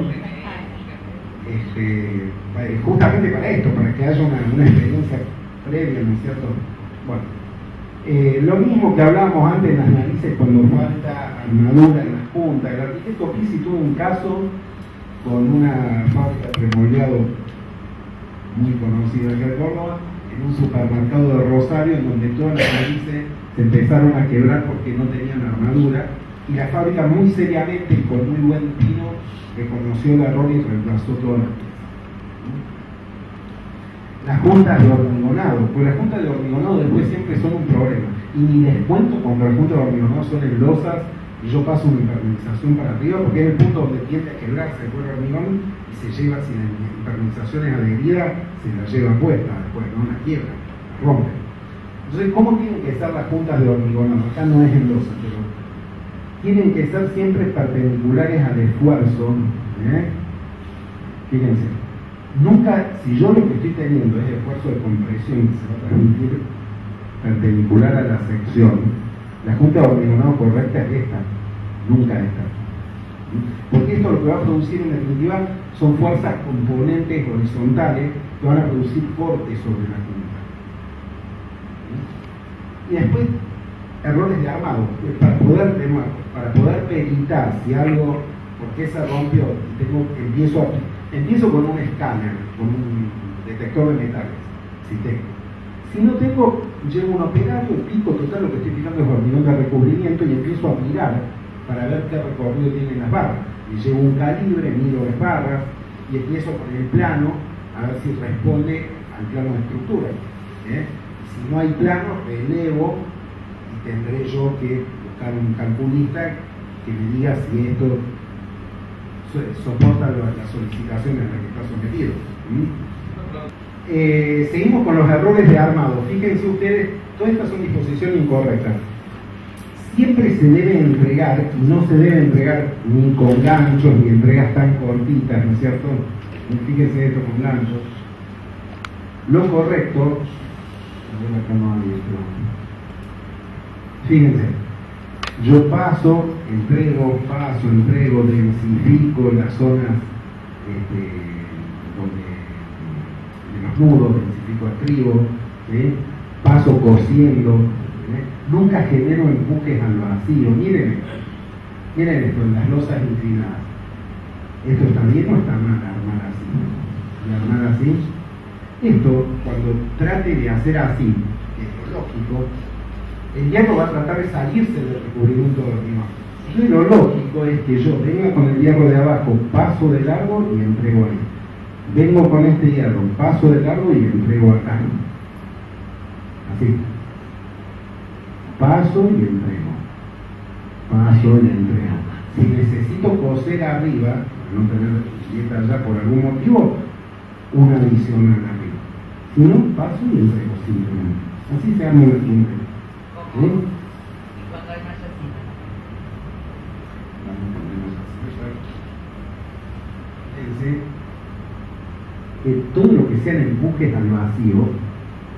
C: justamente para esto, para que haya una experiencia previa, ¿no es cierto? Bueno, lo mismo que hablábamos antes en las narices cuando falta armadura en las puntas. El arquitecto Pizzi tuvo un caso con una fábrica de remoldeado muy conocida aquí en Córdoba, en un supermercado de Rosario, en donde todas las narices se empezaron a quebrar porque no tenían armadura, y la fábrica muy seriamente y con muy buen tino reconoció el error y reemplazó todas las piezas. Las juntas de hormigonado, pues las juntas de hormigonado después siempre son un problema, y ni les cuento cuando las juntas de hormigonado son en losas y yo paso una impermeabilización para arriba, porque es el punto donde tiende a quebrarse el cuero hormigón y se lleva, si la impermeabilización es adherida, se la lleva puesta después, no la quiebra, la rompe. Entonces, ¿cómo tienen que estar las juntas de hormigonado? Acá no es en losa, pero tienen que ser siempre perpendiculares al esfuerzo. Fíjense, nunca, si yo lo que estoy teniendo es esfuerzo de compresión que se va a transmitir perpendicular a la sección, la junta de hormigonado correcta es esta, nunca esta. Porque esto lo que va a producir en definitiva son fuerzas componentes horizontales que van a producir cortes sobre la junta. Y después, errores de armado, para poder peritar si algo, por qué se rompió, empiezo con un escáner, con un detector de metales, si tengo. Si no tengo, llevo un operario, el pico total, lo que estoy fijando es hormigón de recubrimiento y empiezo a mirar para ver qué recorrido tienen las barras. Y llevo un calibre, mido las barras y empiezo con el plano a ver si responde al plano de estructura. Si no hay plano, relevo y tendré yo que buscar un calculista que me diga si esto soporta las solicitaciones a las que está sometido. Seguimos con los errores de armado. Fíjense ustedes, todas estas son disposiciones incorrectas. Siempre se debe entregar, y no se debe entregar ni con ganchos, ni entregas tan cortitas, ¿no es cierto? Fíjense esto con ganchos. Lo correcto, fíjense, yo paso, entrego, densifico las zonas donde los nudos, densifico estribo, paso cosiendo, nunca genero empujes al vacío. Miren esto, en las losas inclinadas. ¿Esto está bien o está mal armar así? ¿Y armar así? Esto, cuando trate de hacer así, que es lo lógico, el hierro va a tratar de salirse del recubrimiento de hormigón. Y lo lógico es que yo venga con el hierro de abajo, paso de largo y entrego ahí. Vengo con este hierro, paso de largo y entrego acá. Así. Paso y entrego. Paso y entrego. Si necesito coser arriba, para no tener dieta allá por algún motivo, una adicional arriba. Si no, paso y entrego simplemente. Así se arma el entrego.
D: ¿Y cuando hay más así?
C: Fíjense que todo lo que sean empujes al vacío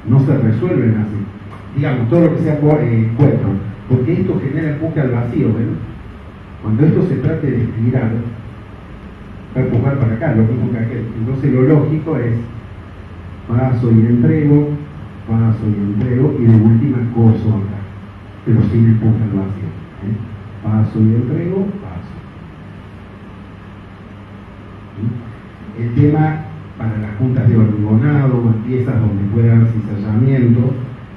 C: no se resuelven así. Digamos, todo lo que sea cuetro, porque esto genera empuje al vacío, ¿ven? Cuando esto se trate de estirar, va a empujar para acá, lo mismo que aquel. Entonces lo lógico es paso y entrego, y de última coso acá, pero sin empuje al vacío. Paso y entrego, paso. El tema para las juntas de hormigonado, piezas donde puede haber cizallamiento,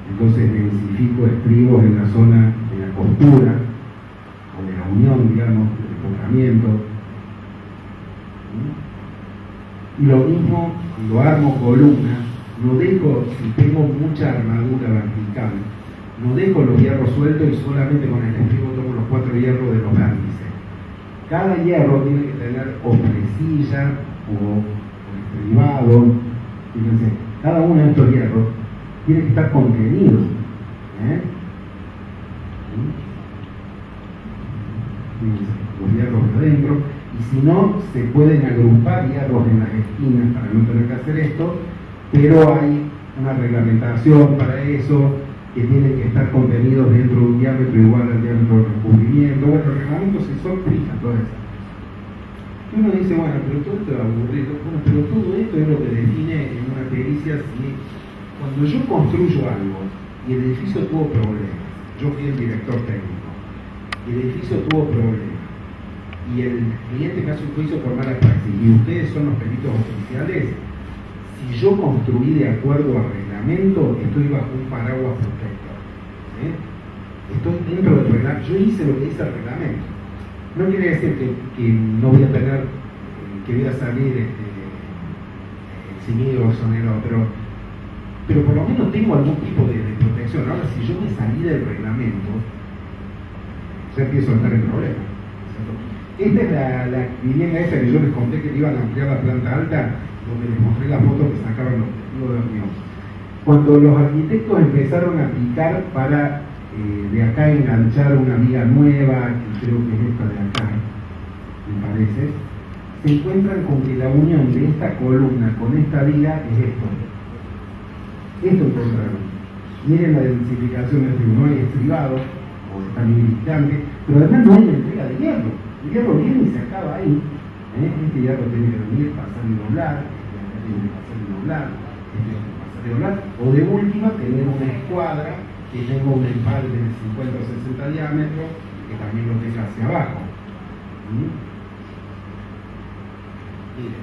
C: entonces densifico estribos en la zona de la costura o de la unión, digamos, del empujamiento. Y lo mismo cuando armo columnas, no dejo, si tengo mucha armadura vertical, no dejo los hierros sueltos y solamente con el estribo tomo los 4 hierros de los vértices. Cada hierro tiene que tener o presilla o estribado Fíjense, cada uno de estos hierros tiene que estar contenido. Fíjense, los hierros de adentro, y si no, se pueden agrupar hierros en las esquinas para no tener que hacer esto, pero hay una reglamentación para eso, que tienen que estar contenidos dentro de un diámetro igual al diámetro del recubrimiento. Bueno, el reglamento se sorpresa todo eso. Y uno dice, bueno, pero todo esto es aburrido. Bueno, pero todo esto es lo que define en una pericia si cuando yo construyo algo y el edificio tuvo problemas, yo fui el director técnico, y el edificio tuvo problemas, y el cliente me hace un juicio por mala praxis, y ustedes son los peritos oficiales, si yo construí de acuerdo al reglamento, estoy bajo un paraguas protector. Estoy dentro del reglamento, yo hice lo que dice el reglamento. No quiere decir que no voy a tener, que voy a salir eximido o exonerado, pero por lo menos tengo algún tipo de protección. Ahora, si yo me salí del reglamento, ya empiezo a estar en problemas. Esta es la vivienda esa que yo les conté que iban a ampliar la planta alta, donde les mostré la foto que sacaban los testigos de reunión. Cuando los arquitectos empezaron a picar para de acá enganchar una viga nueva, que creo que es esta de acá, me parece, se encuentran con que la unión de esta columna con esta viga es esto. Esto encontraron. Miren la densificación de no hay estribado, o está muy distante, pero además no hay entrega de hierro. El hierro viene y se acaba ahí. Este hierro tiene que venir, pasar y doblar, este tiene que pasar y doblar, este tiene que pasar y doblar, o de última tener una escuadra que tenga un empalme de 50 o 60 diámetros que también lo tenga hacia abajo. Miren,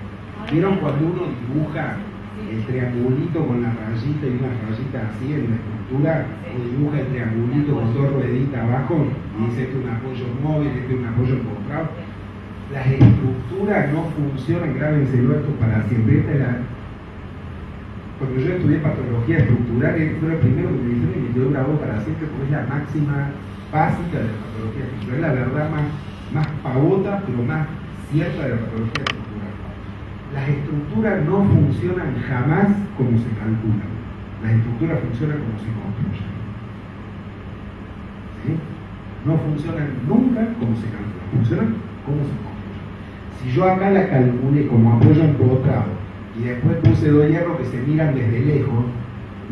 C: ¿vieron cuando uno dibuja el triangulito con la rayita y una rayita así en la estructura? O dibuja el triangulito con dos rueditas abajo y dice este es un apoyo móvil, este es un apoyo empotrado. Las estructuras no funcionan, grábenselo esto para siempre. Cuando yo estudié patología estructural, fue lo primero que me dijeron y me quedó grabado para siempre, porque es la máxima básica de la patología estructural, es la verdad más pavota, pero más cierta de la patología estructural. Las estructuras no funcionan jamás como se calculan. Las estructuras funcionan como se construyen. ¿Sí? No funcionan nunca como se calculan, funcionan como se construyen. Si yo acá la calculé como apoyo empotrado, y después puse dos hierros que se miran desde lejos,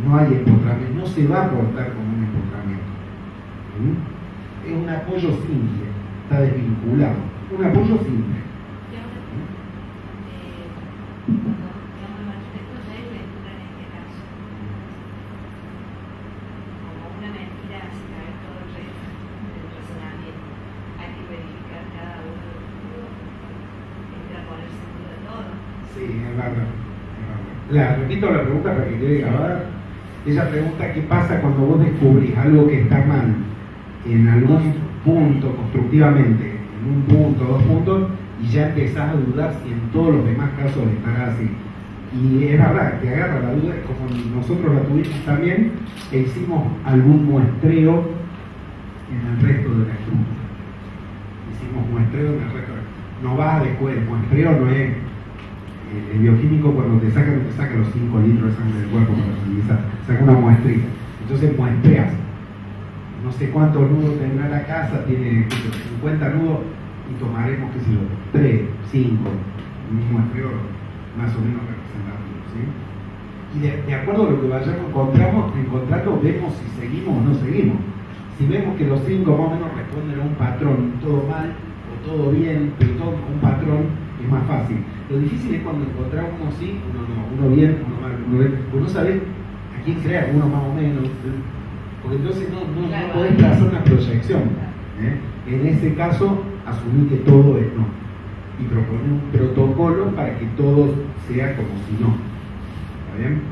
C: no hay empotramiento, no se va a cortar con un empotramiento. Es un apoyo simple, está desvinculado. Un apoyo simple. Sí, es verdad. Repito la pregunta para que quede grabada. Ella pregunta qué pasa cuando vos descubrís algo que está mal en algún punto, constructivamente, en un punto, dos puntos, y ya empezás a dudar si en todos los demás casos estará así. Y es verdad, te agarra la duda, como nosotros la tuvimos también, e hicimos algún muestreo en el resto de la estructura. Hicimos muestreo en el resto de la estructura. No vas a descubrir, el muestreo no es... El bioquímico cuando te saca los 5 litros de sangre del cuerpo para revisar, saca una muestrita. Entonces muestreas. No sé cuántos nudos tendrá la casa, tiene 50 nudos y tomaremos, qué sé yo, 3, 5, un muestreo más o menos representativo. ¿Sí? Y de acuerdo a lo que vayamos encontrando, vemos si seguimos o no seguimos. Si vemos que los 5 más o menos responden a un patrón, todo mal o todo bien, pero todo un patrón, es más fácil. Lo difícil es cuando encontrás uno sí, uno no, uno bien, uno mal, uno bien, pues no sabés a quién creer, uno más o menos, porque entonces no podés trazar una proyección. En ese caso, asumir que todo es no, y proponer un protocolo para que todo sea como si no. ¿Está bien?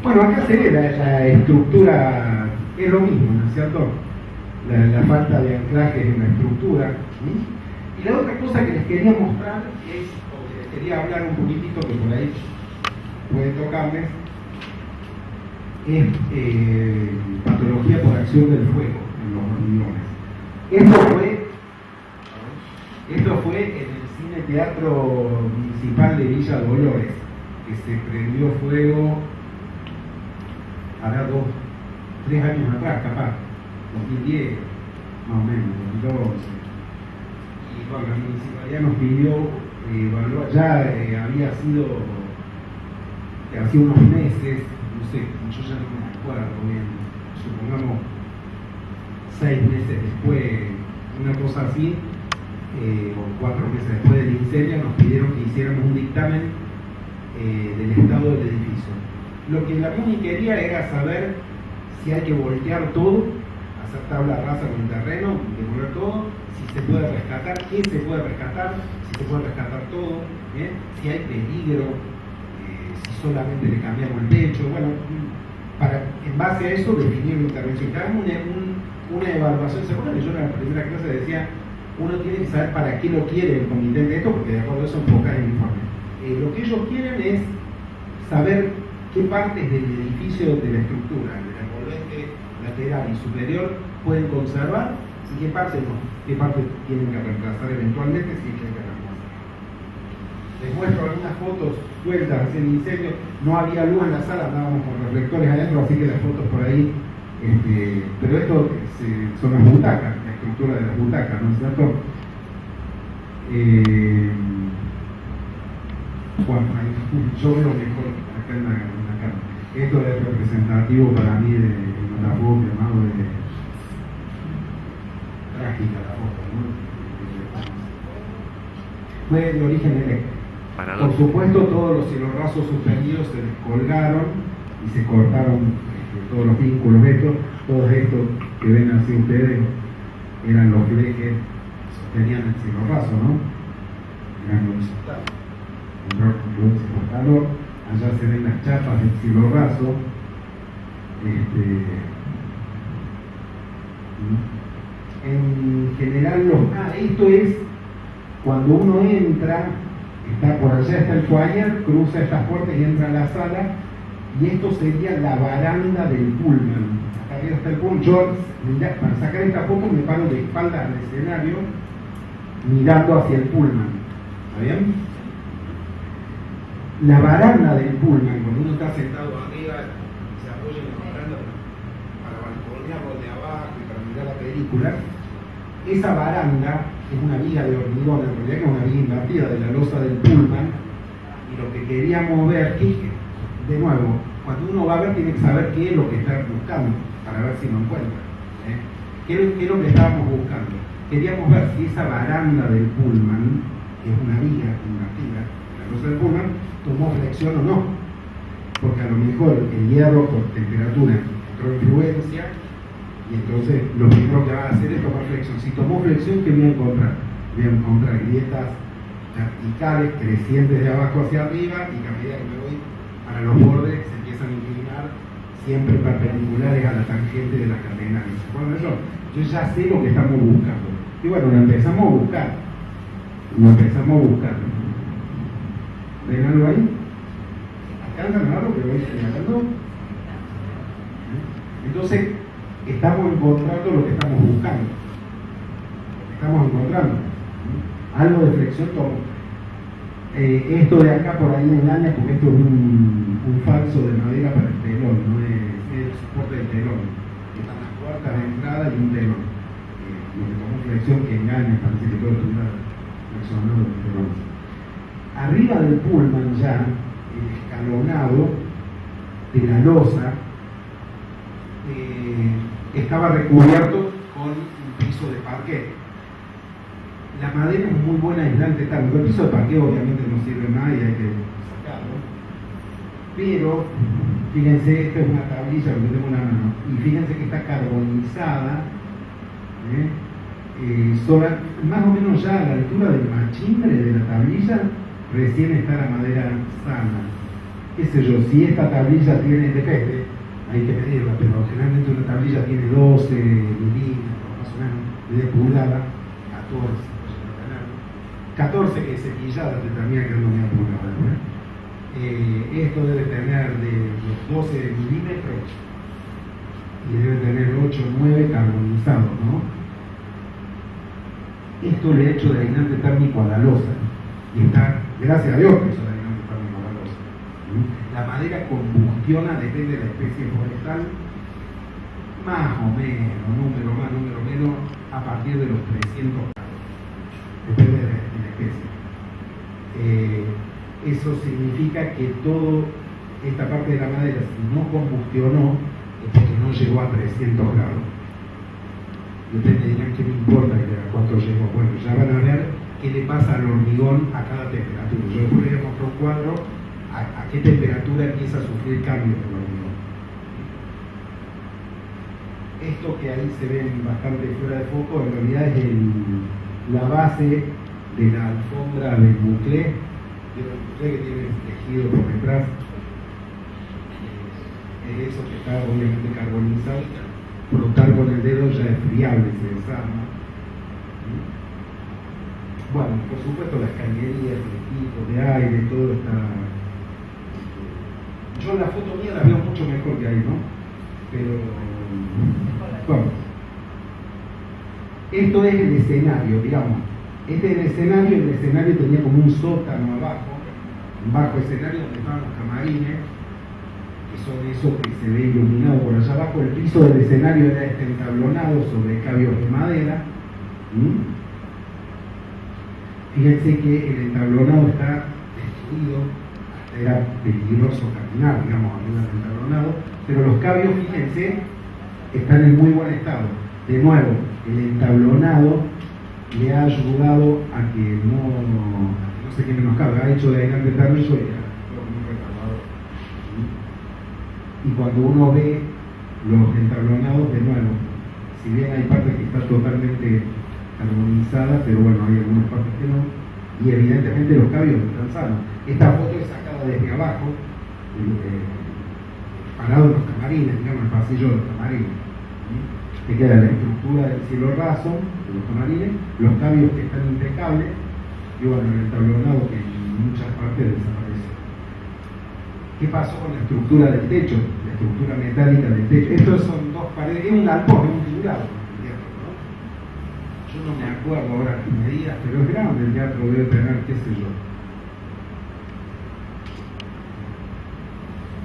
C: Acá se ve la estructura, es lo mismo, ¿no es cierto? La falta de anclajes en la estructura. Y la otra cosa que les quería mostrar es, o que les quería hablar un poquitito, que por ahí puede tocarles, es patología por acción del fuego en los hormigones. Esto fue en el Cine Teatro Municipal de Villa Dolores, que se prendió fuego hará 3 años atrás, capaz, 2010, más o menos, 2012. Y bueno, la municipalidad nos pidió evaluar, ya había sido, hace unos meses, no sé, yo ya no me acuerdo bien, supongamos 6 meses después, una cosa así, o 4 meses después del incendio, nos pidieron que hiciéramos un dictamen del estado del edificio. Lo que la MUNI quería era saber si hay que voltear todo, hacer tabla rasa con el terreno, demoler todo, si se puede rescatar, qué se puede rescatar, si se puede rescatar todo, si hay peligro, si solamente le cambiamos el techo, bueno, para en base a eso definir una intervención. Que hagamos una evaluación. ¿Se acuerdan que yo en la primera clase decía, uno tiene que saber para qué lo quiere el comité de esto, porque de acuerdo a eso enfocar el informe? Lo que ellos quieren es saber qué partes del edificio, de la estructura, del envolvente lateral y superior, pueden conservar y qué parte no, qué parte tienen que reemplazar eventualmente si tienen que reemplazar. Les muestro algunas fotos sueltas hacia el incendio. No había luz en la sala, andábamos con reflectores adentro, así que las fotos por ahí. Pero esto son las butacas, la estructura de las butacas, ¿no es cierto? Bueno, yo veo mejor acá en la cámara. Esto es representativo para mí de la foto, ¿no? Trágica la foto, ¿no? Fue de origen eléctrico. Por supuesto, todos los cielorrazos suspendidos se descolgaron y se cortaron todos los vínculos. Todos estos que ven así ustedes eran los flejes que sostenían el cielorrazo, ¿no? Eran horizontales. Allá se ven las chapas del cielorrazo. En general, esto es cuando uno entra. Está por allá, está el foyer, cruza estas puertas y entra a la sala, y esto sería la baranda del pullman. Acá arriba está el pullman. Yo, para sacar esta foto, me paro de espaldas al escenario, mirando hacia el pullman. ¿Está bien? La baranda del pullman, cuando uno está sentado arriba, se apoya en la baranda para balconearlo de abajo y para mirar la película. Esa baranda es una viga de hormigón, en realidad que es una viga invertida de la losa del pullman, y lo que queríamos ver, de nuevo, cuando uno va a ver tiene que saber qué es lo que está buscando, para ver si lo encuentra. ¿Qué es lo que estábamos buscando? Queríamos ver si esa baranda del pullman, que es una viga invertida, la losa del pullman, tomó flexión o no, porque a lo mejor el hierro por temperatura entró influencia, y entonces lo primero que va a hacer es tomar flexión. Si tomó flexión, ¿qué voy a encontrar? Voy a encontrar grietas verticales, crecientes de abajo hacia arriba, y que a medida que me voy para los bordes se empiezan a inclinar, siempre perpendiculares a la tangente de la cadena. Bueno, eso, yo ya sé lo que estamos buscando. Y bueno, lo empezamos a buscar. ¿Ven algo ahí? ¿Alcanzan algo que voy señalando? Entonces, estamos encontrando lo que estamos buscando. Algo de flexión tomo. Esto de acá por ahí engaña, porque esto es un falso de madera para el telón, no es el soporte del telón. Están las puertas de entrada y un telón. Lo que tomó flexión que engaña, parece que todo estuviera flexionado del telón. Arriba del pullman ya, el escalonado de la losa, estaba recubierto con un piso de parquet. La madera es muy buena aislante térmico. El piso de parquet obviamente no sirve más y hay que sacarlo. Pero, fíjense, esta es una tablilla que tengo en la mano. Y fíjense que está carbonizada. Más o menos ya a la altura del machimbre de la tablilla, recién está la madera sana. Qué sé yo, si esta tablilla tiene, depende, hay que medirla, pero generalmente una tablilla tiene 12 milímetros, más o menos, de pulgada, 14 que cepillada te termina quedando media pulgada, ¿no? Esto debe tener de los 12 milímetros y debe tener 8 o 9 carbonizados, ¿no? Esto le he hecho de aislante térmico a la losa. y está, gracias a Dios que eso la dinámica farmacológica. La madera combustiona, depende de la especie forestal, más o menos, número más, número menos, a partir de los 300 grados. Depende de la especie. Eso significa que toda esta parte de la madera, si no combustionó, es porque no llegó a 300 grados. Y ustedes me dirán que no importa a cuánto llegó. Bueno, ya van a ver qué le pasa al hormigón a cada temperatura. Yo después les voy a mostrar un cuadro a qué temperatura empieza a sufrir cambios el hormigón. Esto que ahí se ven bastante fuera de foco, en realidad es la base de la alfombra del buclé. El buclé que tiene tejido por detrás. Es eso que está obviamente carbonizado. Frotar con el dedo ya es friable, se desarma. Bueno, por supuesto las cañerías, el equipo de aire, todo está... Yo la foto mía la veo mucho mejor que ahí, ¿no? Pero... bueno. Esto es el escenario, digamos. Este es el escenario tenía como un sótano abajo, un bajo escenario donde estaban los camarines, que son eso que se ve iluminado por allá abajo. El piso del escenario era este entablonado sobre cabios de madera. Fíjense que el entablonado está destruido, era peligroso caminar, digamos, arriba del entablonado, pero los cabios, fíjense, están en muy buen estado. De nuevo, el entablonado le ha ayudado a que no se queme los cabios, ha hecho de adelante tornillo y muy retardador. Y cuando uno ve los entablonados, de nuevo, si bien hay partes que están totalmente carbonizadas, pero bueno, hay algunas partes que no, y evidentemente los cabios están sanos. Esta foto es sacada desde abajo, parado en los camarines, digamos, el pasillo de los camarines. Que queda la estructura del cielo raso de los camarines, los cabios que están impecables, y bueno, el entablonado que en muchas partes desapareció. ¿Qué pasó con la estructura del techo? La estructura metálica del techo. Estos son dos paredes, es un galpón, es un figurado. Yo no me acuerdo ahora las medidas, pero es grande el teatro, debe tener, qué sé yo.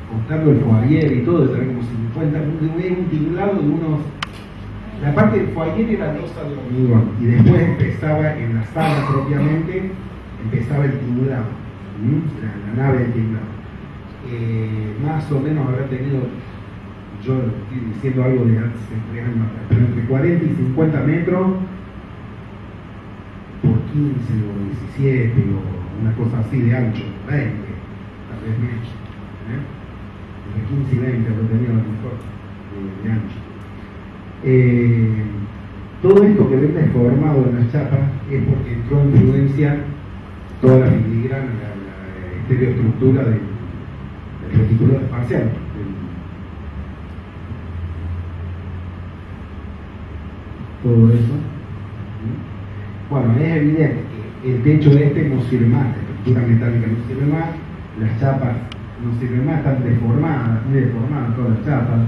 C: Contando el foyer y todo, debe tener como 50, un tinglado de unos... La parte del foyer era losa de hormigón, y después empezaba en la sala propiamente, empezaba el tinglado, la nave del tinglado. Más o menos habrá tenido, yo estoy diciendo algo de hace 3 años atrás, pero entre 40 y 50 metros por 15 o 17 o una cosa así de ancho, 20, tal vez menos, entre 15 y 20 lo tenía a lo mejor de ancho. Todo esto que ven deformado en las chapas es porque entró en influencia toda la filigrana, la estereoestructura del reticulado espacial. Todo eso. Bueno, es evidente que el techo de este no sirve más, la estructura metálica no sirve más, las chapas no sirven más, están deformadas, muy deformadas todas las chapas,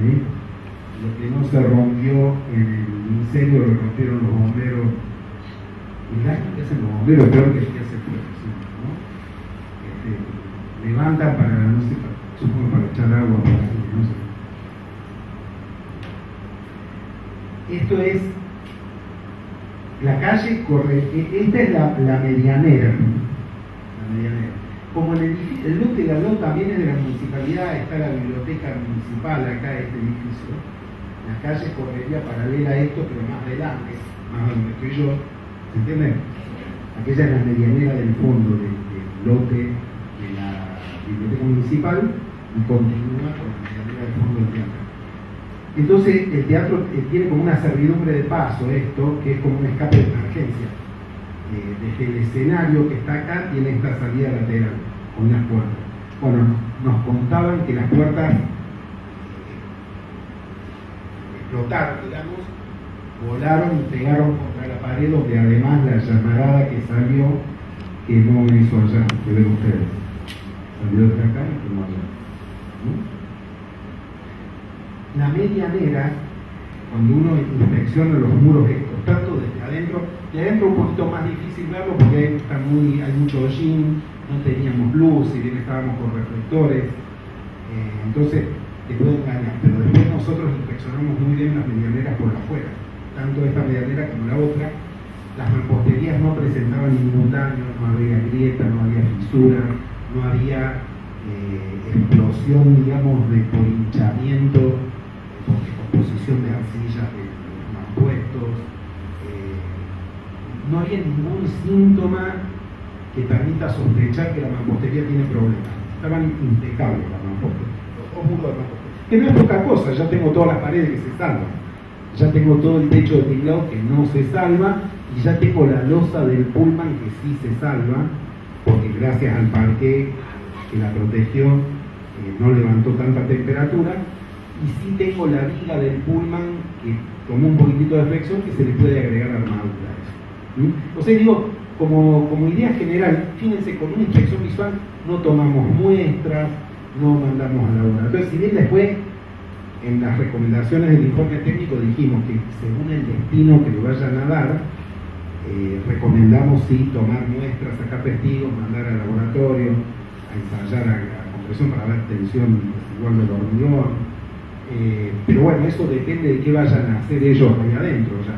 C: ¿sí? Lo que no se rompió en el incendio lo rompieron los bomberos. El daño que hacen los bomberos es peor que el que hace el fuego, ¿no? Levantan para, no sé, supongo para echar agua, no sé. Esto es la calle corre, esta es la medianera. La medianera. Como el lote de la LOT también es de la municipalidad, está la biblioteca municipal acá de este edificio. La calle correría paralela a esto, pero más adelante, más donde estoy yo, ¿se entiende? Aquella es la medianera del fondo del lote de la biblioteca municipal y continúa con la medianera del fondo del teatro. Entonces el teatro tiene como una servidumbre de paso esto, que es como un escape de emergencia. Desde el escenario que está acá tiene esta salida lateral con unas puertas. Bueno, nos contaban que las puertas explotaron, digamos, volaron y pegaron contra la pared, donde además la llamarada que salió, que no hizo allá, que ven ustedes, salió desde acá y quedó allá. La medianera, cuando uno inspecciona los muros estos, tanto desde adentro, de adentro un poquito más difícil verlo porque están hay mucho hollín, no teníamos luz, si bien estábamos con reflectores, entonces te puede engañar, pero después nosotros inspeccionamos muy bien las medianeras por afuera, tanto esta medianera como la otra. Las mamposterías no presentaban ningún daño, no había grieta, no había fisura, no había explosión, digamos, de por hinchamiento, por descomposición de arcillas de los mampuestos. No había ningún síntoma que permita sospechar que la mampostería tiene problemas. Estaban impecables las mamposterías, los dos muros de mampostería. Que no es poca cosa, ya tengo todas las paredes que se salvan. Ya tengo todo el techo de tinglado que no se salva y ya tengo la losa del pullman que sí se salva, porque gracias al parqué que la protegió no levantó tanta temperatura, y sí tengo la viga del pullman que tomó un poquitito de flexión que se le puede agregar armadura a eso. O sea, digo, como idea general, fíjense, con una inspección visual no tomamos muestras, no mandamos a laborar. Entonces, si bien después en las recomendaciones del informe técnico dijimos que según el destino que le vayan a dar, recomendamos sí tomar muestras, sacar testigos, mandar al laboratorio, a ensayar a compresión para ver tensión desigual del hormigón, pero bueno, eso depende de qué vayan a hacer ellos ahí adentro ya.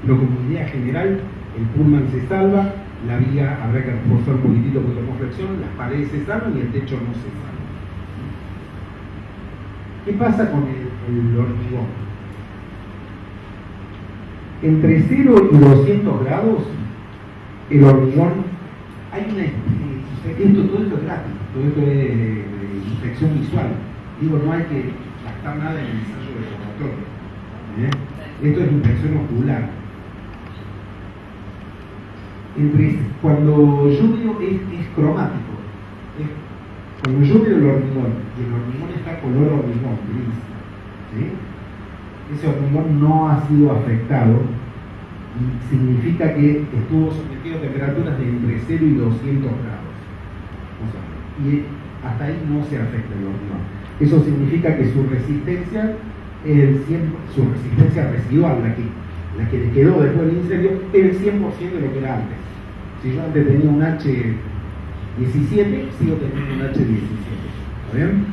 C: Pero como idea general, el pullman se salva, la viga habrá que reforzar un poquitito con la flexión, las paredes se salvan y el techo no se salva. ¿Qué pasa con el hormigón? Entre 0 y 200 grados, el hormigón, hay una... todo esto es gratis, todo esto es de inspección visual. Digo, no hay que gastar nada en el ensayo de laboratorio. Esto es inspección ocular. Cuando yo veo es cromático. Cuando yo veo el hormigón y el hormigón está color hormigón, gris, ¿sí? Ese hormigón no ha sido afectado, y significa que estuvo sometido a temperaturas de entre 0 y 200 grados. O sea, y hasta ahí no se afecta el hormigón. Eso significa que su resistencia es su resistencia residual, la que le quedó después del incendio, es el 100% de lo que era antes. Si yo antes tenía un H17, sigo teniendo un H17. ¿Está bien?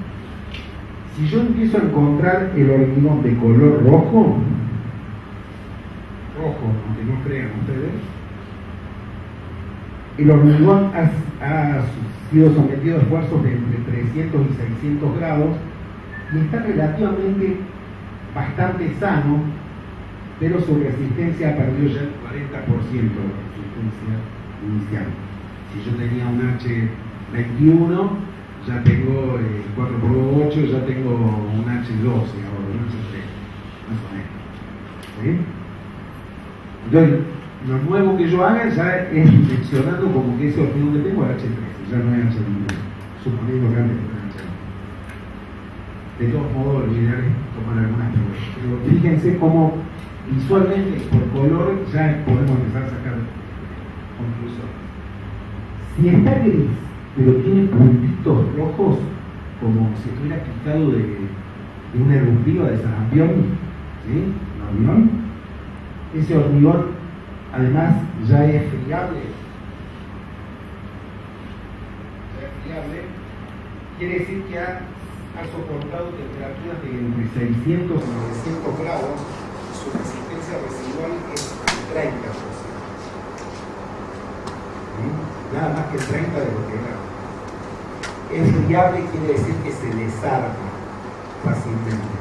C: Si yo empiezo a encontrar el hormigón de color rojo, aunque no crean ustedes, el hormigón ha sido sometido a esfuerzos de entre 300 y 600 grados y está relativamente bastante sano, pero su resistencia perdió ya el 40% de la resistencia inicial. Si yo tenía un H21, ya tengo 4x8, ya tengo un H12 ahora, un H3, más o menos. ¿Sí? Entonces, lo nuevo que yo haga ya es mencionando como que ese hormigón que tengo es H13, ya no es H21, suponiendo que antes era H1. De todos modos, lo ideal es tomar algunas pruebas. Pero fíjense cómo visualmente, por color, ya podemos empezar a sacar conclusiones. Si está gris, pero tiene puntitos rojos, como si estuviera picado de una eruptiva de sarampión, ¿sí? ¿El hormigón? Ese hormigón, además, ya es friable. Quiere decir que ha soportado temperaturas de entre 600 y 900 grados, y su resistencia residual es 30%. Nada más que 30 de lo que era. Es friable, quiere decir que se desarma fácilmente.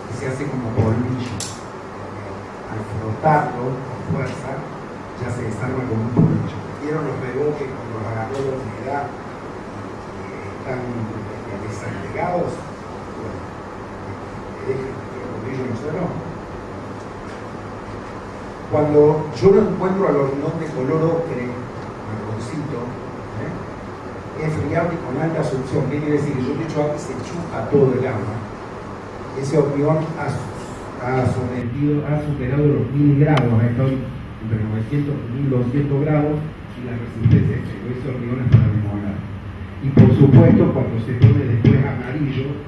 C: Y se hace como polvillo. Al frotarlo con fuerza, ya se desarma como un polvillo. ¿Vieron los reboques cuando los agarró la humedad están desagregados? Bueno, el polvillo no se rompe. Cuando yo lo encuentro al hormigón de color ocre, marroncito, es friable con alta succión. ¿Qué quiere decir? Yo le echo agua y se chupa todo el agua. Ese hormigón ha superado los 1000 grados, ha estado entre 900 y 1200 grados, y la resistencia es cero. Ese hormigón es para demorar. Y por supuesto, cuando se pone después amarillo,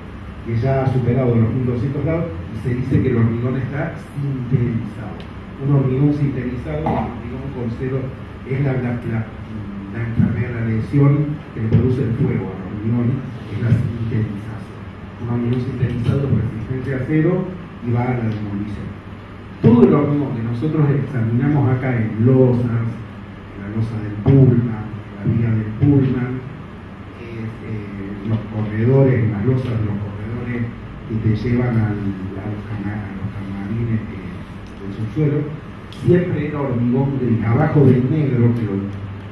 C: que ya ha superado los 1200 grados, se dice que el hormigón está sinterizado. un hormigón sintetizado, el hormigón con cero es la enfermedad, la lesión que le produce el fuego al hormigón, es la sintetización. Un hormigón sintetizado es resistencia a cero y va a la demolición. Todo el hormigón que nosotros examinamos acá en losas, en la losa del Pullman, la vía del Pullman, los corredores, en las losas de los corredores que te llevan a los camarines del subsuelo, siempre era hormigón gris. Abajo del negro, que lo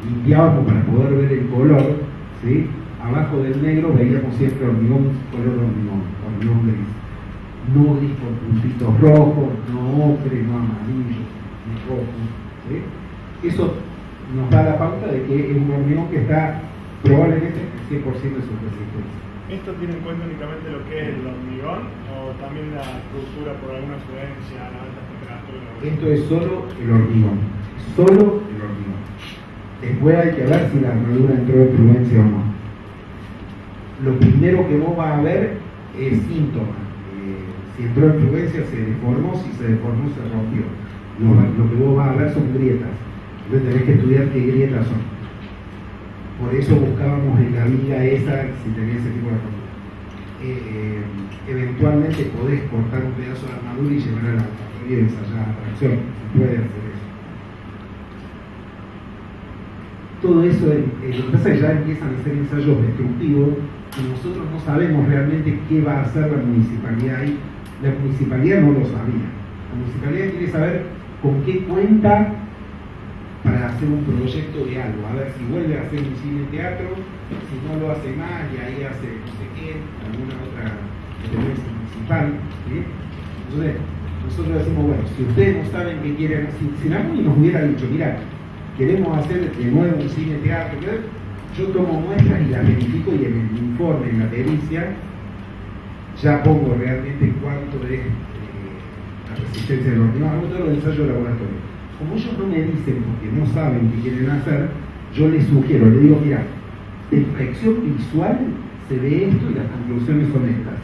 C: limpiábamos para poder ver el color, ¿sí? Abajo del negro veíamos siempre hormigón, color hormigón gris. No gris con puntitos rojos, no ocre, no amarillo, ni rojo, ¿sí? Eso nos da la pauta de que es un hormigón que está probablemente el 100% de su resistencia.
E: ¿Esto tiene en cuenta únicamente lo que es el hormigón o también la ruptura por alguna influencia a la alta temperatura?
C: Esto es solo el hormigón, solo el hormigón. Después hay que ver si la armadura entró en fluencia o no. Lo primero que vos vas a ver es síntomas. Si entró en fluencia se deformó, si se deformó se rompió. Lo que vos vas a ver son grietas. Entonces tenés que estudiar qué grietas son. Por eso buscábamos en la vía esa si tenía ese tipo de armadura. Eventualmente podés cortar un pedazo de armadura y llevar a la laboratorio y ensayar a tracción. Se puede hacer eso. Todo eso, lo que pasa es que ya empiezan a hacer ensayos destructivos y nosotros no sabemos realmente qué va a hacer la municipalidad ahí. La municipalidad no lo sabía. La municipalidad quiere saber con qué cuenta para hacer un proyecto de algo, a ver si vuelve a hacer un cine teatro, si no lo hace más y ahí hace no sé qué, alguna otra dependencia municipal, ¿sí? Entonces, nosotros decimos, bueno, si ustedes no saben qué quieren, si la MUNI nos hubiera dicho, mira, queremos hacer de nuevo un cine teatro, yo tomo muestras y las verifico y en el informe, en la pericia, ya pongo realmente cuánto es la resistencia del hormigón, hago todos los ensayos de laboratorio. Como ellos no me dicen porque no saben qué quieren hacer, yo les sugiero, les digo, mira, de inspección visual se ve esto y las conclusiones son estas.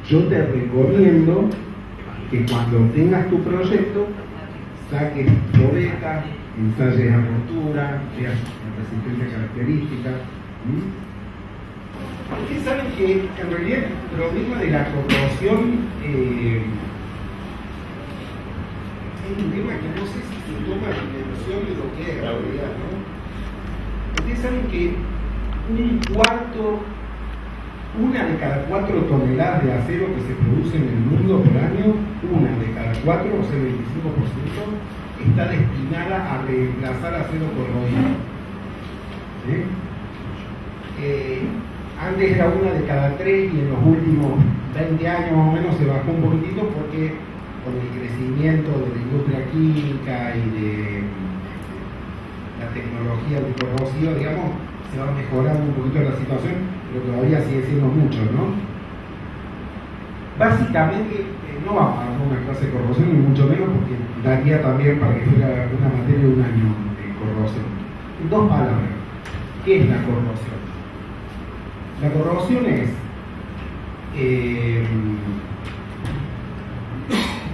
C: Yo te recomiendo que cuando tengas tu proyecto, saques probetas, ensayes a rotura, veas la resistencia característica. Ustedes saben que en realidad el problema de la corrosión es un tema que no sé si se toma en dimensión de lo que es la realidad, ¿no? Ustedes saben que una de cada 4 toneladas de acero que se produce en el mundo por año, una de cada 4, o sea, el 25%, está destinada a reemplazar acero corrosivo. ¿Sí? Antes era una de cada 3 y en los últimos 20 años más o menos se bajó un poquitito porque con el crecimiento de la industria química y de la tecnología anticorrosiva, digamos, se va mejorando un poquito la situación, pero todavía sigue siendo mucho, ¿no? Básicamente, no vamos a dar una clase de corrosión, ni mucho menos, porque daría también para que fuera una materia de un año de corrosión. En 2 palabras, ¿qué es la corrosión? La corrosión es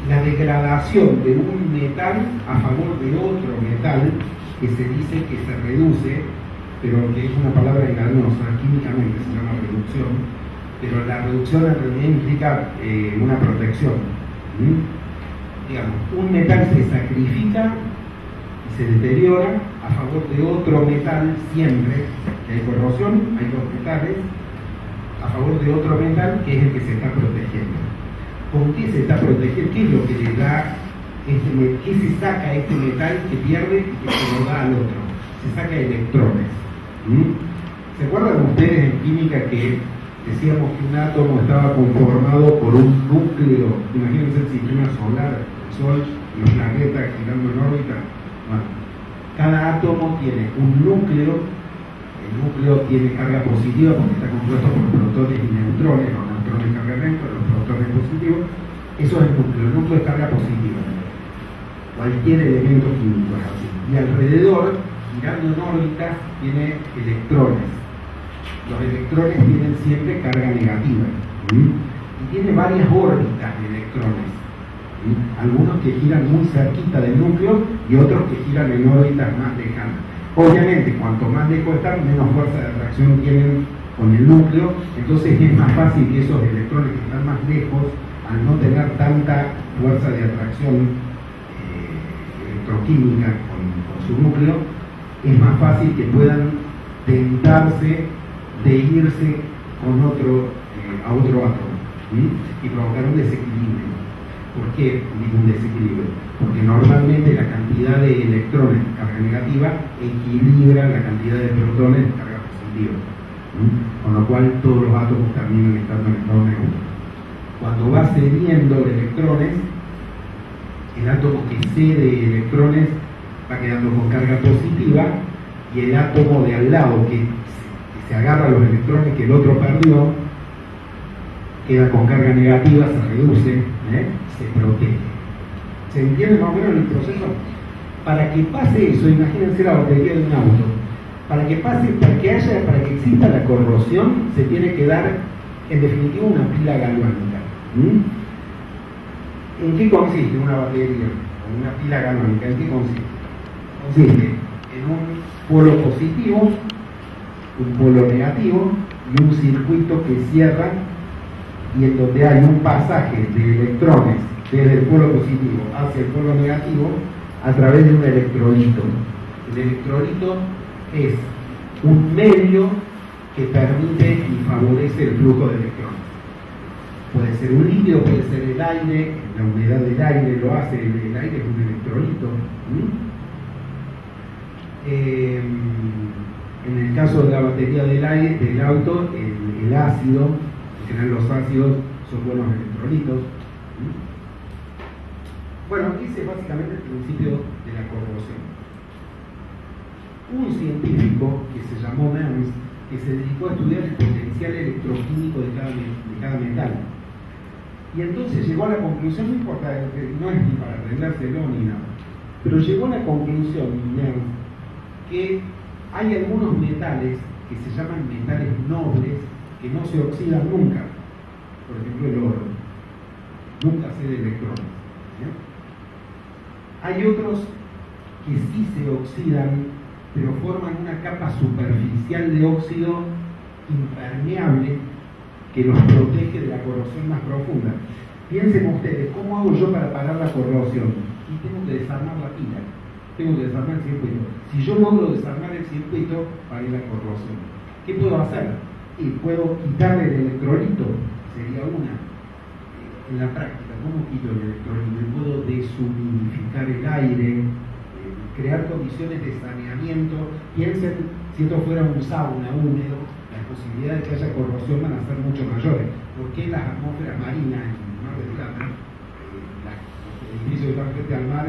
C: la degradación de un metal a favor de otro metal que se dice que se reduce, pero que es una palabra engañosa, químicamente se llama reducción, pero la reducción en realidad implica una protección. Digamos, un metal se sacrifica y se deteriora a favor de otro metal siempre, que hay corrosión, hay 2 metales, a favor de otro metal que es el que se está protegiendo. ¿Con qué se está protegiendo? ¿Qué es lo que le da, qué se saca este metal que pierde y que se lo da al otro? Se saca electrones. ¿Se acuerdan ustedes en química que decíamos que un átomo estaba conformado por un núcleo? Imagínense el sistema solar, el Sol, los planetas girando en órbita. Bueno, cada átomo tiene un núcleo. El núcleo tiene carga positiva porque está compuesto por protones y neutrones, los neutrones carga neutra, los protones positivos. Eso es el núcleo es carga positiva. Cualquier elemento químico es así. Y alrededor, girando en órbitas, tiene electrones. Los electrones tienen siempre carga negativa. Y tiene varias órbitas de electrones. ¿sí? Algunos que giran muy cerquita del núcleo y otros que giran en órbitas más lejanas. Obviamente, cuanto más lejos están, menos fuerza de atracción tienen con el núcleo, entonces es más fácil que esos electrones que están más lejos, al no tener tanta fuerza de atracción electroquímica con su núcleo, es más fácil que puedan tentarse de irse con a otro átomo, ¿sí? Y provocar un desequilibrio. ¿Por qué digo un desequilibrio? Porque normalmente la cantidad de electrones de carga negativa equilibra la cantidad de protones de carga positiva, ¿sí? Con lo cual todos los átomos terminan estando en estado neutro. Cuando va cediendo electrones, el átomo que cede electrones va quedando con carga positiva y el átomo de al lado que se agarra a los electrones que el otro perdió queda con carga negativa, se reduce, se protege. ¿Se entiende más o menos el proceso? Para que pase eso, imagínense la batería de un auto. Para que exista la corrosión, se tiene que dar, en definitiva, una pila galvánica. ¿En qué consiste una batería o una pila galvánica? ¿En qué consiste? Consiste en un polo positivo, un polo negativo y un circuito que cierra y en donde hay un pasaje de electrones desde el polo positivo hacia el polo negativo a través de un electrolito. El electrolito es un medio que permite y favorece el flujo de electrones. Puede ser un líquido, puede ser el aire, la humedad del aire lo hace, el aire es un electrolito. En el caso de la batería del auto, el ácido, en general los ácidos son buenos electrolitos. Bueno, ese es básicamente el principio de la corrosión. Un científico que se llamó Nernst, que se dedicó a estudiar el potencial electroquímico de cada metal. Y entonces llegó a la conclusión, no importa, no es ni para aprendérselo ni nada, pero llegó a la conclusión, Nernst, que hay algunos metales que se llaman metales nobles que no se oxidan nunca. Por ejemplo, el oro nunca cede electrones. Hay otros que sí se oxidan, pero forman una capa superficial de óxido impermeable que los protege de la corrosión más profunda. Piensen ustedes, ¿cómo hago yo para parar la corrosión? Y tengo que desarmar la pila, tengo que desarmar el circuito. Si yo logro desarmar el circuito, paré la corrosión. ¿Qué puedo hacer? Y puedo quitarle el electrolito, sería una. En la práctica, ¿cómo quito el electrolito? Puedo deshumidificar el aire, crear condiciones de saneamiento. Piensen, si esto fuera un sauna húmedo, las posibilidades de que haya corrosión van a ser mucho mayores. ¿Por qué las atmósferas marinas en el Mar del Plata, los edificios que están frente al mar,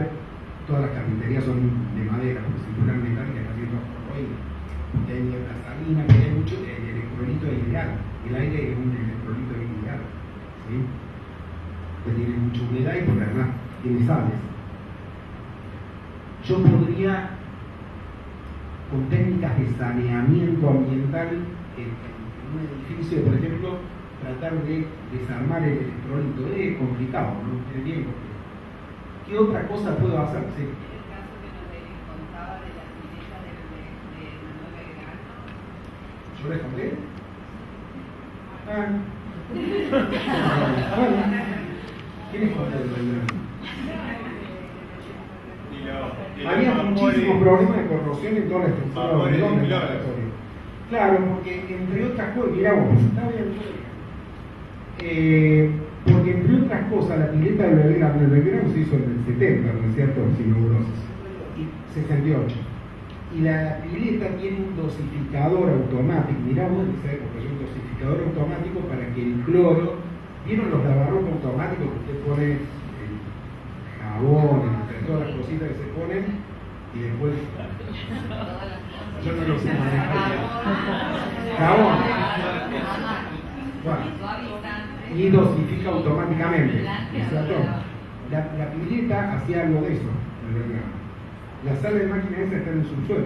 C: todas las carpinterías son de madera, porque si fueran metálicas casi todas corroídas? Porque hay niebla salina, que hay mucho, el electrolito es ideal, el aire es un electrolito ideal, ¿sí? Que tiene mucha humedad y porque además tiene sales. Yo podría, con técnicas de saneamiento ambiental en un edificio, por ejemplo, tratar de desarmar el electrolito. Es complicado, ¿no? Es bien complicado. ¿Qué otra cosa puedo hacer? Sí.
D: El caso que nos contaba de la pileta de Manuel Belgrano.
C: ¿Yo les conté? Bueno, ¿qué les conté de Belgrano? Había muchísimos problemas de corrosión en toda la estructura del laboratorio. Claro, porque entre otras cosas, mirá vos, está bien. Porque entre otras cosas, la pileta de Belgrano se hizo en el 70, ¿no es cierto? Sinubrosis. Y 68. Y la pileta tiene un dosificador automático. Mirá vos en esa época, un dosificador automático para que el cloro. ¿Vieron los lavarropas automáticos que usted pone el jabón, entre todas las cositas que se ponen? Y después. Yo no lo sé manejar. Jabón. Bueno. Y dosifica automáticamente. ¿Cierto? La pileta hacía algo de eso, de verdad. La sala de máquina esa está en el subsuelo.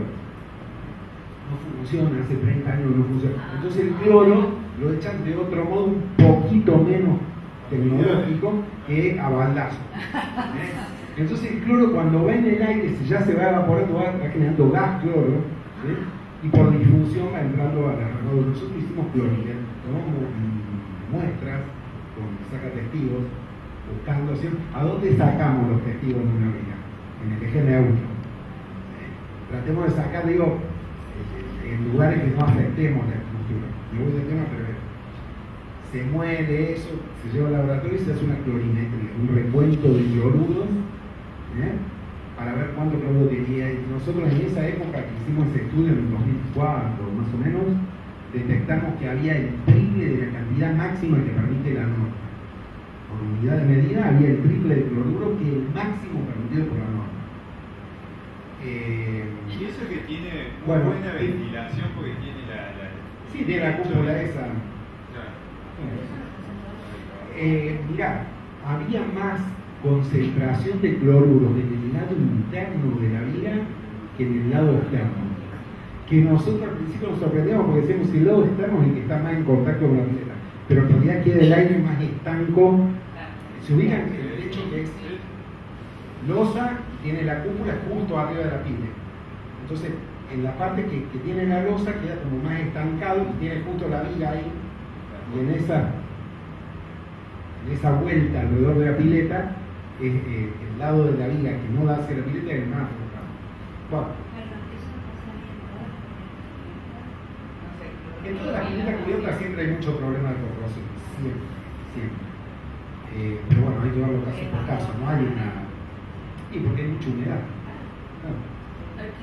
C: No funciona, hace 30 años no funciona. Entonces el cloro lo echan de otro modo un poquito menos tecnológico que a baldazo. Entonces el cloro cuando va en el aire, si ya se va evaporando, va generando gas cloro, y por difusión va entrando a la regadera. Nosotros hicimos clorina, tomamos muestras con saca testigos, buscando a dónde sacamos los testigos de una vida, en el eje neutro. Tratemos de sacar, digo, en lugares que no afectemos la estructura. Me voy del tema, pero se muele eso, se lleva al laboratorio y se hace una clorimetría, un recuento de cloruros, para ver cuánto cloruro tenía. Y nosotros en esa época que hicimos ese estudio, en el 2004 más o menos, detectamos que había el triple de la cantidad máxima que permite la norma. Por unidad de medida había el triple de cloruro que el máximo permitido por la norma.
F: Y eso que tiene muy
C: bueno,
F: buena ventilación porque tiene
C: sí, tiene la cúpula esa. Mirá, había más concentración de cloruros en el lado interno de la viga que en el lado externo. Que nosotros al principio nos sorprendíamos porque decíamos que el lado externo es el que está más en contacto con la pileta, pero en realidad queda el aire más estanco. Se ubican el hecho que es losa, tiene la cúpula justo arriba de la pila. Entonces, en la parte que tiene la losa queda como más estancado y tiene justo la viga ahí. Y en esa vuelta alrededor de la pileta, es el lado de la viga que no da hacia la pileta es el más afectado. Bueno, en toda la pileta cubierta siempre hay mucho problema de corrosión, siempre. Pero bueno, hay que verlo caso por caso, no hay una. Y porque hay mucha humedad. Claro.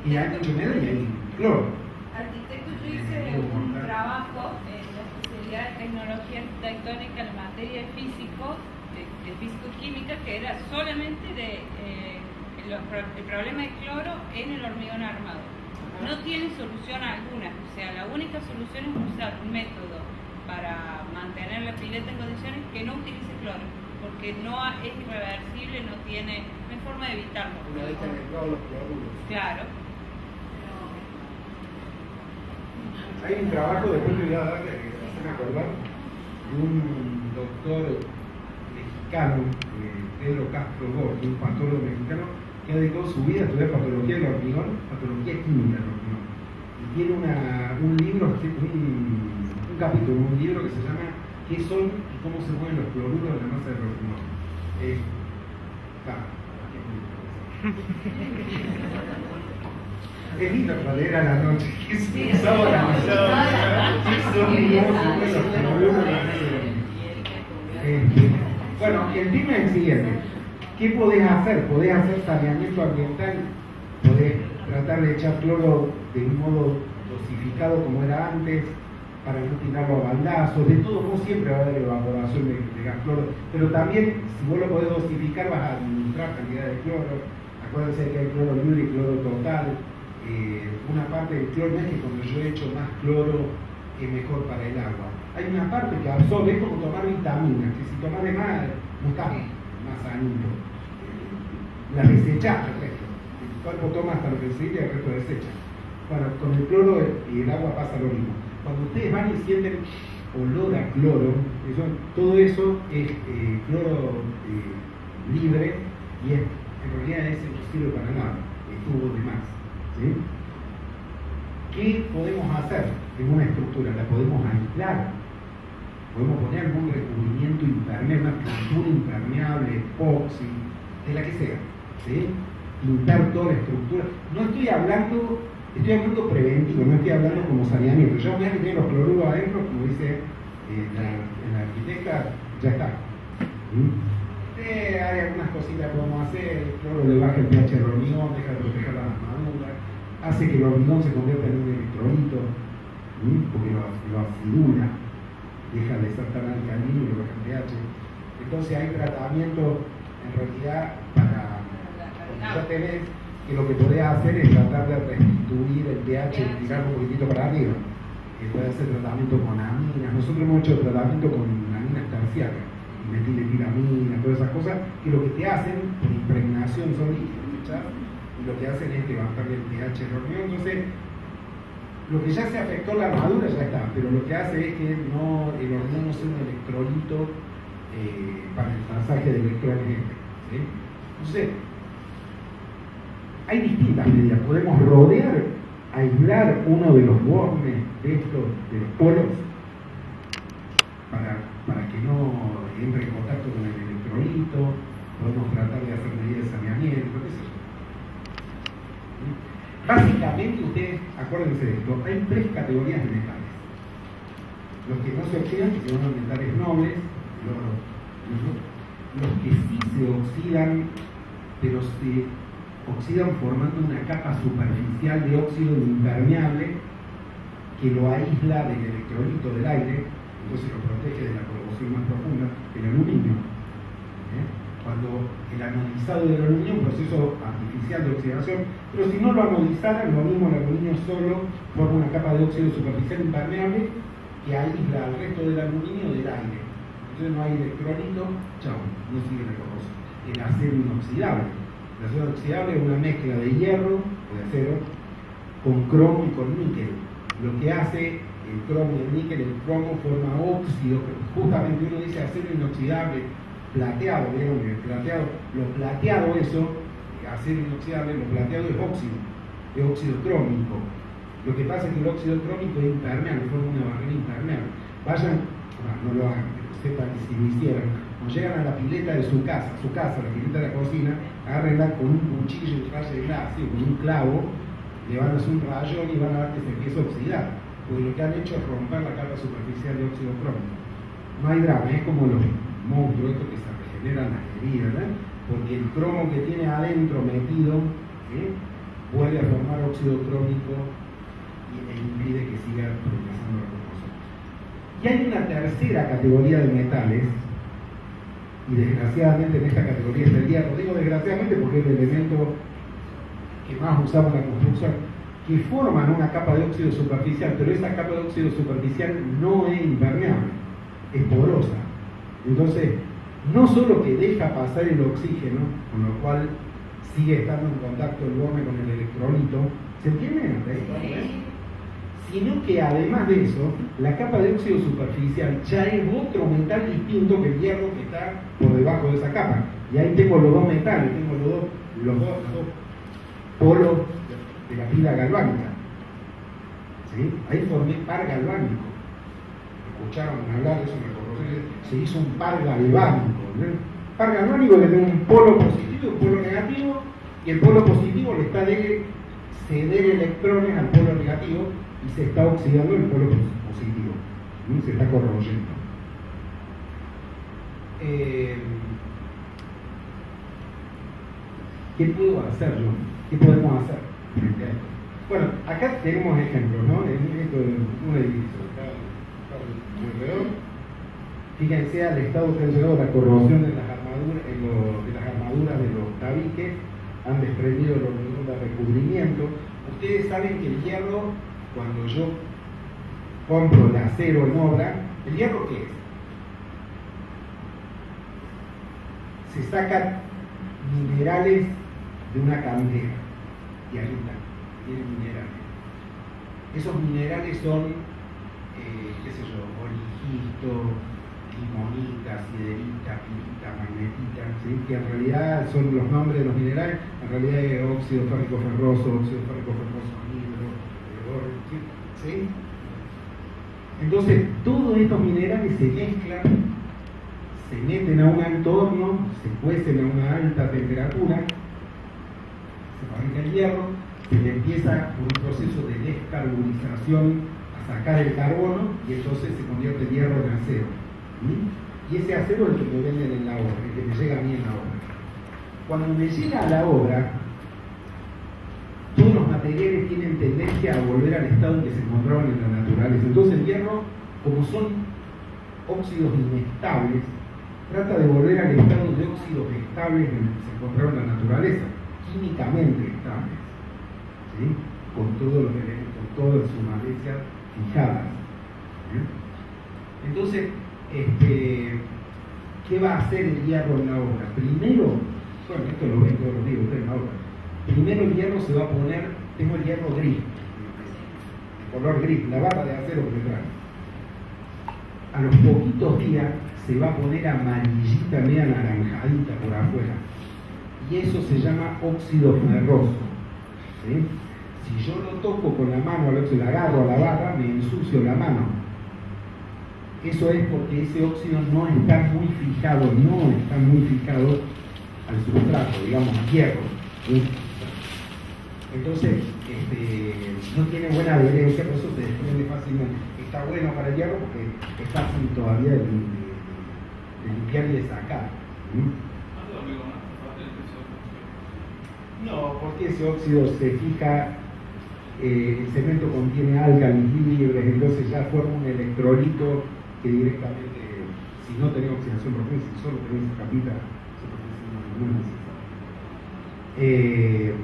C: Y hay mucha humedad y hay cloro.
D: Arquitecto, yo hice un trabajo en la especialidad de tecnología arquitectónica en materia de físico-química, que era solamente el problema de cloro en el hormigón armado. No tiene solución alguna, o sea, la única solución es usar un método para mantener la pileta en condiciones que no utilice cloro, porque no es irreversible, no hay forma de evitarlo.
C: Una vez que han entrado los cloruros.
D: Claro.
C: Hay un trabajo, después te voy a dar, que me hacen acordar, de un doctor mexicano, Pedro Castro Gordo, un patólogo mexicano, que ha dedicado su vida a estudiar patología del hormigón, patología química del hormigón. Y tiene un libro, un capítulo, un libro que se llama ¿Qué son y cómo se mueven los cloruros de la masa del hormigón? Es lindo para leer a la noche. Bueno, el tema es el siguiente. ¿Qué podés hacer? Podés hacer saneamiento ambiental, podés tratar de echar cloro de un modo dosificado como era antes, para no tirarlo a baldazos. De todo modo siempre va a haber evaporación de gas cloro, pero también si vos lo podés dosificar vas a administrar cantidad de cloro. Acuérdense que hay cloro libre y cloro total. Una parte del cloro no es que cuando yo echo más cloro es mejor para el agua. Hay una parte que absorbe, es como tomar vitaminas, que si tomás de más, no estás más sanito. La desechás, el resto. El cuerpo toma hasta lo que necesita y el resto desecha. Bueno, con el cloro y el agua pasa lo mismo. Cuando ustedes van y sienten olor a cloro, todo eso es cloro libre y en realidad ese no sirve para nada, estuvo de más. ¿Sí? ¿Qué podemos hacer en una estructura? La podemos aislar, podemos poner algún recubrimiento impermeable, una estructura impermeable, epoxi, de la que sea, ¿sí? Pintar toda la estructura. No estoy hablando preventivo, no estoy hablando como saneamiento. Ya una vez que tiene los cloruros adentro, como dice la arquitecta, ya está. Hay algunas cositas que podemos hacer, el cloro le baja el pH del hormigón, deja de proteger la armadura, hace que el hormigón se convierta en un electrolito, porque lo acidula, deja de ser tan alcalino y lo baja el pH. Entonces hay tratamiento en realidad para ya tenés, que lo que podés hacer es tratar de restituir el pH y tirarlo un poquitito para arriba. Puede hacer tratamiento con aminas. Nosotros hemos hecho tratamiento con aminas terciarias, metiletilamina, todas esas cosas, que lo que te hacen por impregnación son líquidos, y lo que hacen es levantar el pH del hormigón. Entonces, lo que ya se afectó la armadura ya está, pero lo que hace es que el hormigón no sea un electrolito para el pasaje de electrones. ¿Sí? Entonces, hay distintas medidas. Podemos rodear, aislar uno de los bornes de los polos para que no entre en contacto con el electrolito. Podemos tratar de hacer medidas de saneamiento, qué sé yo. Básicamente, ustedes, acuérdense de esto, hay 3 categorías de metales. Los que no se oxidan, que son los metales nobles, los que sí se oxidan, pero se oxidan formando una capa superficial de óxido impermeable que lo aísla del electrolito del aire, entonces lo protege de la corrosión más profunda, el aluminio. Cuando el anodizado del aluminio es un proceso artificial de oxidación, pero si no lo anodizaran, lo mismo el aluminio solo forma una capa de óxido superficial impermeable que aísla al resto del aluminio del aire. Entonces no hay electrolito, chao, no sigue la corrosión. El acero inoxidable. El acero inoxidable es una mezcla de hierro o de acero con cromo y con níquel. Lo que hace el cromo y el níquel, el cromo forma óxido, justamente uno dice acero inoxidable, plateado, ¿vieron? El plateado, lo plateado eso, acero inoxidable, lo plateado es óxido crómico. Lo que pasa es que el óxido crómico es impermeable, forma una barrera impermeable. Vayan, no lo hagan, pero sepan que si lo hicieran, cuando llegan a la pileta de su casa, la pileta de la cocina, agárrenla con un cuchillo y rayenla así, con un clavo, le van a hacer un rayón y van a ver que se empieza a oxidar, porque lo que han hecho es romper la capa superficial de óxido crómico. No hay drama, es como los monstruos estos que se regeneran las heridas, ¿verdad? Porque el cromo que tiene adentro metido vuelve a formar óxido crómico e impide que siga progresando la corrosión. Y hay una tercera categoría de metales, y desgraciadamente en esta categoría está el hierro. Digo desgraciadamente porque es el elemento que más usamos en la construcción, que forman una capa de óxido superficial, pero esa capa de óxido superficial no es impermeable, es porosa. Entonces, no solo que deja pasar el oxígeno, con lo cual sigue estando en contacto el borne con el electrolito, ¿se entiende?
B: Sí.
C: Sino que además de eso, la capa de óxido superficial ya es otro metal distinto que el hierro que está por debajo de esa capa. Y ahí tengo los dos metales, tengo los dos polos de la pila galvánica. ¿Sí? Ahí formé par galvánico. Escucharon hablar de eso en la corrosión, se hizo un par galvánico. ¿No? Par galvánico que tiene un polo positivo y un polo negativo, y el polo positivo le está de ceder electrones al polo negativo y se está oxidando el polo positivo, ¿no? Se está corroyendo. ¿Qué puedo hacer yo? ¿Qué podemos hacer frente a esto? Bueno, acá tenemos ejemplos, ¿no? Esto es un edificio, acá alrededor. Fíjense al estado que ha llegado la corrosión de las armaduras de los tabiques, han desprendido el hormigón de recubrimiento. Ustedes saben que el hierro, cuando yo compro el acero en obra, ¿el hierro qué es? Se sacan minerales de una cantera y ahí están, tienen minerales. Esos minerales son, qué sé yo, origisto, limonita, siderita, pirita, magnetita, ¿sí? Que en realidad son los nombres de los minerales, en realidad es óxido férrico ferroso anhidro, ¿sí? Entonces, todos estos minerales se mezclan, se meten a un alto horno, se cuecen a una alta temperatura, se fabrica el hierro, se le empieza un proceso de descarbonización a sacar el carbono y entonces se convierte el hierro en acero. Y ese acero es el que me venden en la obra, el que me llega a mí en la obra. Cuando me llega a la obra, todos los materiales tienen tendencia a volver al estado en que se encontraban en la naturaleza. Entonces el hierro, como son óxidos inestables, trata de volver al estado de óxidos estables en el que se encontraban en la naturaleza, químicamente estables, ¿sí? Con todos los elementos, con todas sus matricias fijadas. ¿Sí? Entonces, ¿qué va a hacer el hierro en la obra? Primero, bueno, esto lo ven todos los días ustedes en la obra. Primero el hierro se va a poner, tengo el hierro gris, el color gris, la barra de acero que trae. A los poquitos días se va a poner amarillita, media anaranjadita por afuera. Y eso se llama óxido ferroso. ¿Sí? Si yo lo toco con la mano, lo agarro a la barra, me ensucio la mano. Eso es porque ese óxido no está muy fijado al sustrato, digamos, al hierro. ¿Sí? Entonces, no tiene buena adherencia, por eso se desprende fácilmente. Está bueno para el hierro porque es fácil todavía de limpiar y de sacar. No, porque ese óxido se fija, el cemento contiene álcalis libres, entonces ya forma un electrolito que directamente, si no tenés oxidación profunda, si solo tenés esa capita, no es necesario.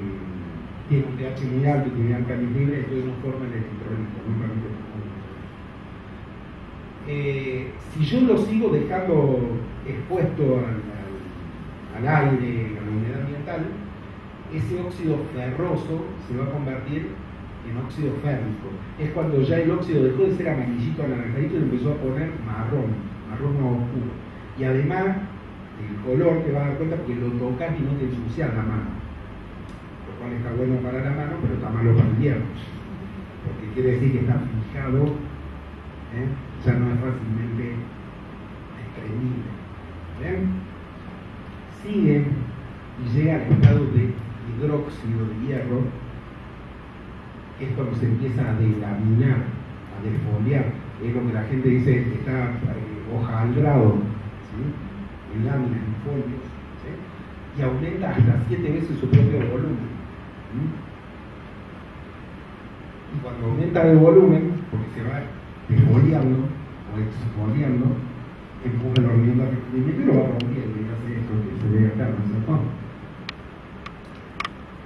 C: Tiene un pH muy alto, tiene álcalis libres, entonces no forma el electrolito, no permite si yo lo sigo dejando expuesto al aire, a la humedad ambiental, ese óxido ferroso se va a convertir en óxido férrico. Es cuando ya el óxido dejó de ser amarillito, anaranjadito y empezó a poner marrón oscuro. Y además, el color te vas a dar cuenta porque lo tocas y no te ensucias la mano. Lo cual está bueno para la mano, pero está malo para el hierro. Porque quiere decir que está fijado, ya no es fácilmente exprimible. Sigue y llega al estado de hidróxido de hierro, que es cuando se empieza a delaminar, a defoliar. Es lo que la gente dice que está hoja al grado, ¿sí? En láminas, en folios, ¿sí? Y aumenta hasta 7 veces su propio volumen. ¿Sí? Y cuando aumenta de volumen, porque se va defoliando o exfoliando, empuja el hormigón de recubrimiento y lo va rompiendo y hace esto que se ve acá, ¿no es cierto?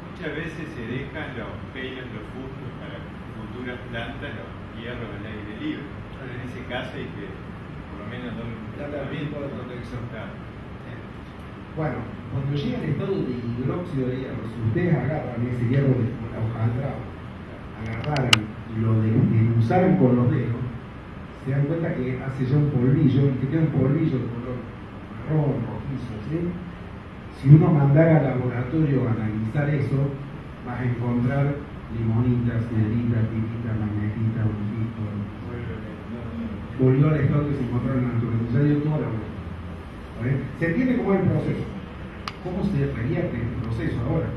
F: Muchas veces se dejan los pelos, los fustos para futuras plantas, los hierros al aire libre. Entonces, en ese caso hay que, por lo menos, dar un tratamiento de protección.
C: Bueno, cuando llega el estado de hidróxido de hierro, si ustedes agarran ese hierro de la hoja al grado, agarraran y lo usaran con los dedos, se dan cuenta que hace ya un polvillo, y que queda un polvillo de color marrón, rojizo, ¿sí? Si uno mandara al laboratorio a analizar eso, vas a encontrar limonitas, piedritas, piquitas, magnetitas, bronquitos. Volvió al estado que se encontró en la naturaleza, ya dio toda la vuelta. ¿Se entiende cómo es el proceso? ¿Cómo se revierte el proceso ahora?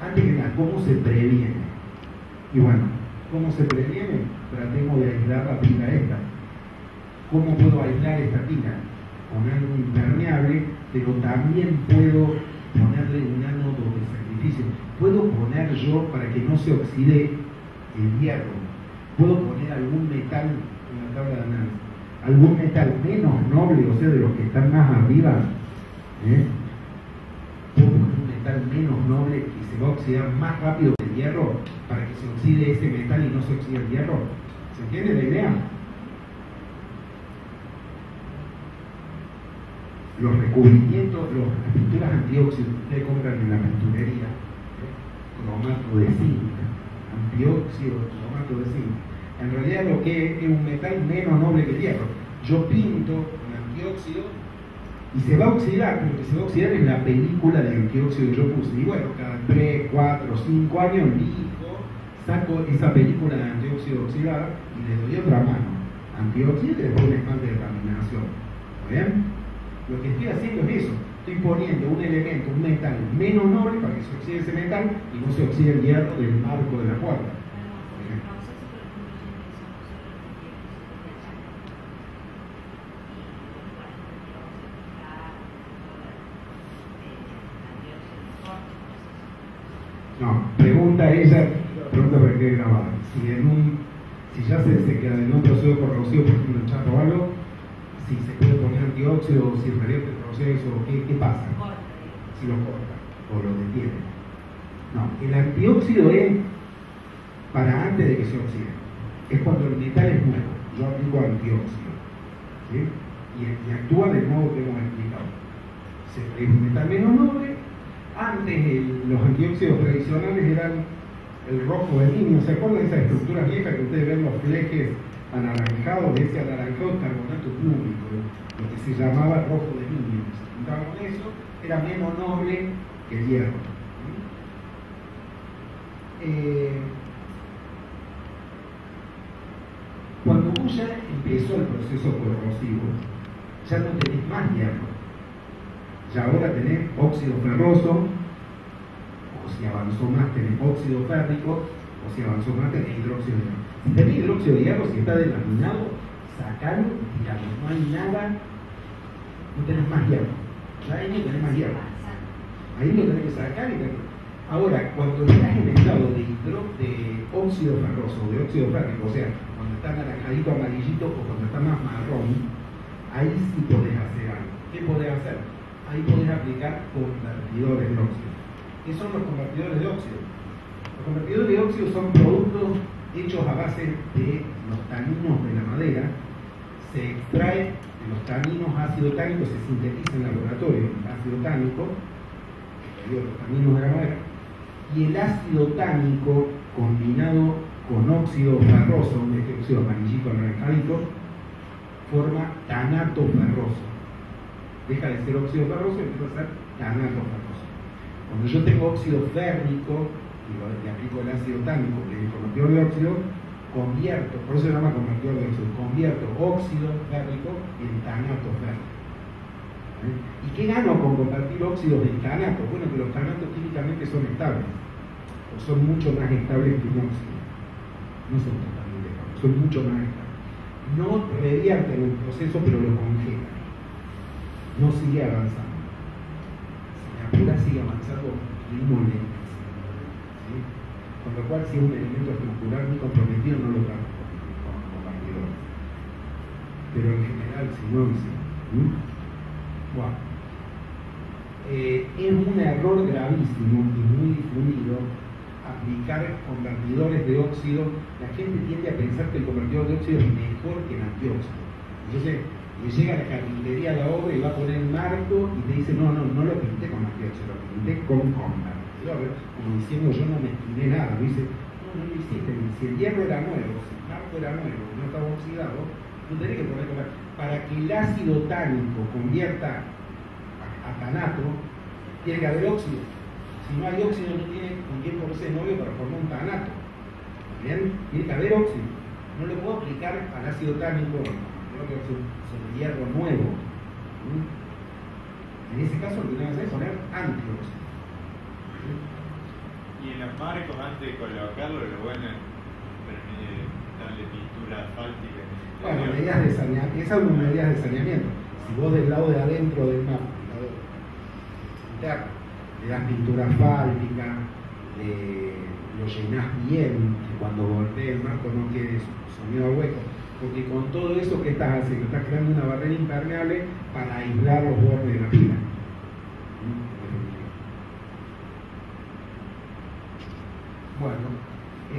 C: Antes que nada, ¿cómo se previene? Y bueno, ¿cómo se previene? Tratemos de aislar la pila esta. ¿Cómo puedo aislar esta pila? Con algo impermeable, pero también puedo ponerle un ánodo de sacrificio. Puedo poner yo, para que no se oxide el hierro, puedo poner algún metal en la tabla de análisis, algún metal menos noble, o sea, de los que están más arriba, puedo poner un metal menos noble que se va a oxidar más rápido que el hierro, para que se oxide ese metal y no se oxide el hierro. ¿Se entiende la idea? Los recubrimientos, las pinturas antióxido que ustedes compran en la pinturería, cromato de zinc, antióxido, cromato de zinc, en realidad lo que es un metal menos noble que el hierro. Yo pinto con antióxido y se va a oxidar, pero lo que se va a oxidar es la película de antióxido que yo puse. Y bueno, cada 3, 4, 5 años lijo, saco esa película de antióxido oxidada y le doy otra mano. Antióxido y después un esmalte de contaminación. ¿Está bien? Lo que estoy haciendo es eso. Estoy poniendo un elemento, un metal menos noble para que se oxide ese metal y no se oxide el hierro del marco de la puerta. No, pregunta ella, pregunta para qué grabada. Si ya se queda en un proceso corrosivo, por ejemplo, el chapo o algo, si se puede poner antióxido o si revierte el proceso, ¿qué pasa? Si lo corta o lo detiene. No, el antióxido es para antes de que se oxide. Es cuando el metal es nuevo. Yo aplico antióxido. ¿Sí? Y actúa del modo que hemos explicado. Es un metal menos noble. Antes los antióxidos tradicionales eran el rojo de niño. ¿Se acuerdan de esas estructuras viejas que ustedes ven los flejes anaranjado, de ese anaranjado carbonato público, lo que se llamaba rojo de niño. Si se juntaba con eso, era menos noble que el hierro. Cuando vos ya empezó el proceso corrosivo, ya no tenés más hierro. Ya ahora tenés óxido ferroso, o si avanzó más tenés óxido férrico, o si avanzó más tenés hidróxido de hierro. Si tenés hidróxido de hierro, si está delaminado, sacalo y tiralo. No hay nada, no tenés más hierro. Ya ahí no tenés más hierro. Ahí lo tenés que sacar y tener. Ahora, cuando estás en estado de óxido ferroso o de óxido férrico, o sea, cuando está naranjadito, amarillito o cuando está más marrón, ahí sí podés hacer algo. ¿Qué podés hacer? Ahí podés aplicar convertidores de óxido. ¿Qué son los convertidores de óxido? Los convertidores de óxido son productos hechos a base de los taninos de la madera. Se extrae de los taninos ácido tánico, se sintetiza en laboratorio ácido tánico, los taninos de la madera, y el ácido tánico combinado con óxido ferroso, este óxido amarillito anaranjadito, forma tanato ferroso. Deja de ser óxido ferroso y empieza a ser tanato ferroso. Cuando yo tengo óxido férrico y le aplico el ácido tánico, que es el convertidor de óxido, convierto, por eso se llama convertidor de óxido, convierto óxido férrico en tanato férrico. ¿Y qué gano con convertir óxidos en tanato? Bueno, que los tanatos químicamente son estables, o son mucho más estables que un óxido. No son totalmente estables, son mucho más estables. No revierten el proceso, pero lo congelan. No sigue avanzando. Si la pura sigue avanzando, ritmo lento. ¿Sí? Con lo cual, si es un elemento estructural muy comprometido, no lo trabajo con convertidores. Pero en general, si no, sí. Bueno. Es un error gravísimo y muy difundido aplicar convertidores de óxido. La gente tiende a pensar que el convertidor de óxido es mejor que el antióxido. Entonces le llega a la carpintería a la obra y va a poner el marco y te dice no lo pinté con antióxido, lo pinté con convertidor, como diciendo yo no me esquiné nada. Lo dice, no lo hiciste, si el hierro era nuevo, si el marco era nuevo, no estaba oxidado, no tenés que poner convertidor. Para que el ácido tánico convierta a tanato, tiene que haber óxido. Si no hay óxido, no tiene con quién ponerse novio para formar un tanato. ¿Bien? Tiene que haber óxido. No le puedo aplicar al ácido tánico sobre hierro nuevo. En ese caso, lo que tengo que hacer es poner antióxido.
F: Y en los marcos, antes de colocarlo, lo bueno es darle pintura asfáltica.
C: Bueno, medidas de saneamiento. Esas son medidas de saneamiento. Si vos del lado de adentro del mapa, del lado interno, le das pintura asfáltica, lo llenás bien, que cuando golpee el marco no quede sumido a hueco. Porque con todo eso, ¿qué estás haciendo? Estás creando una barrera impermeable para aislar los bordes de la pila. Bueno, y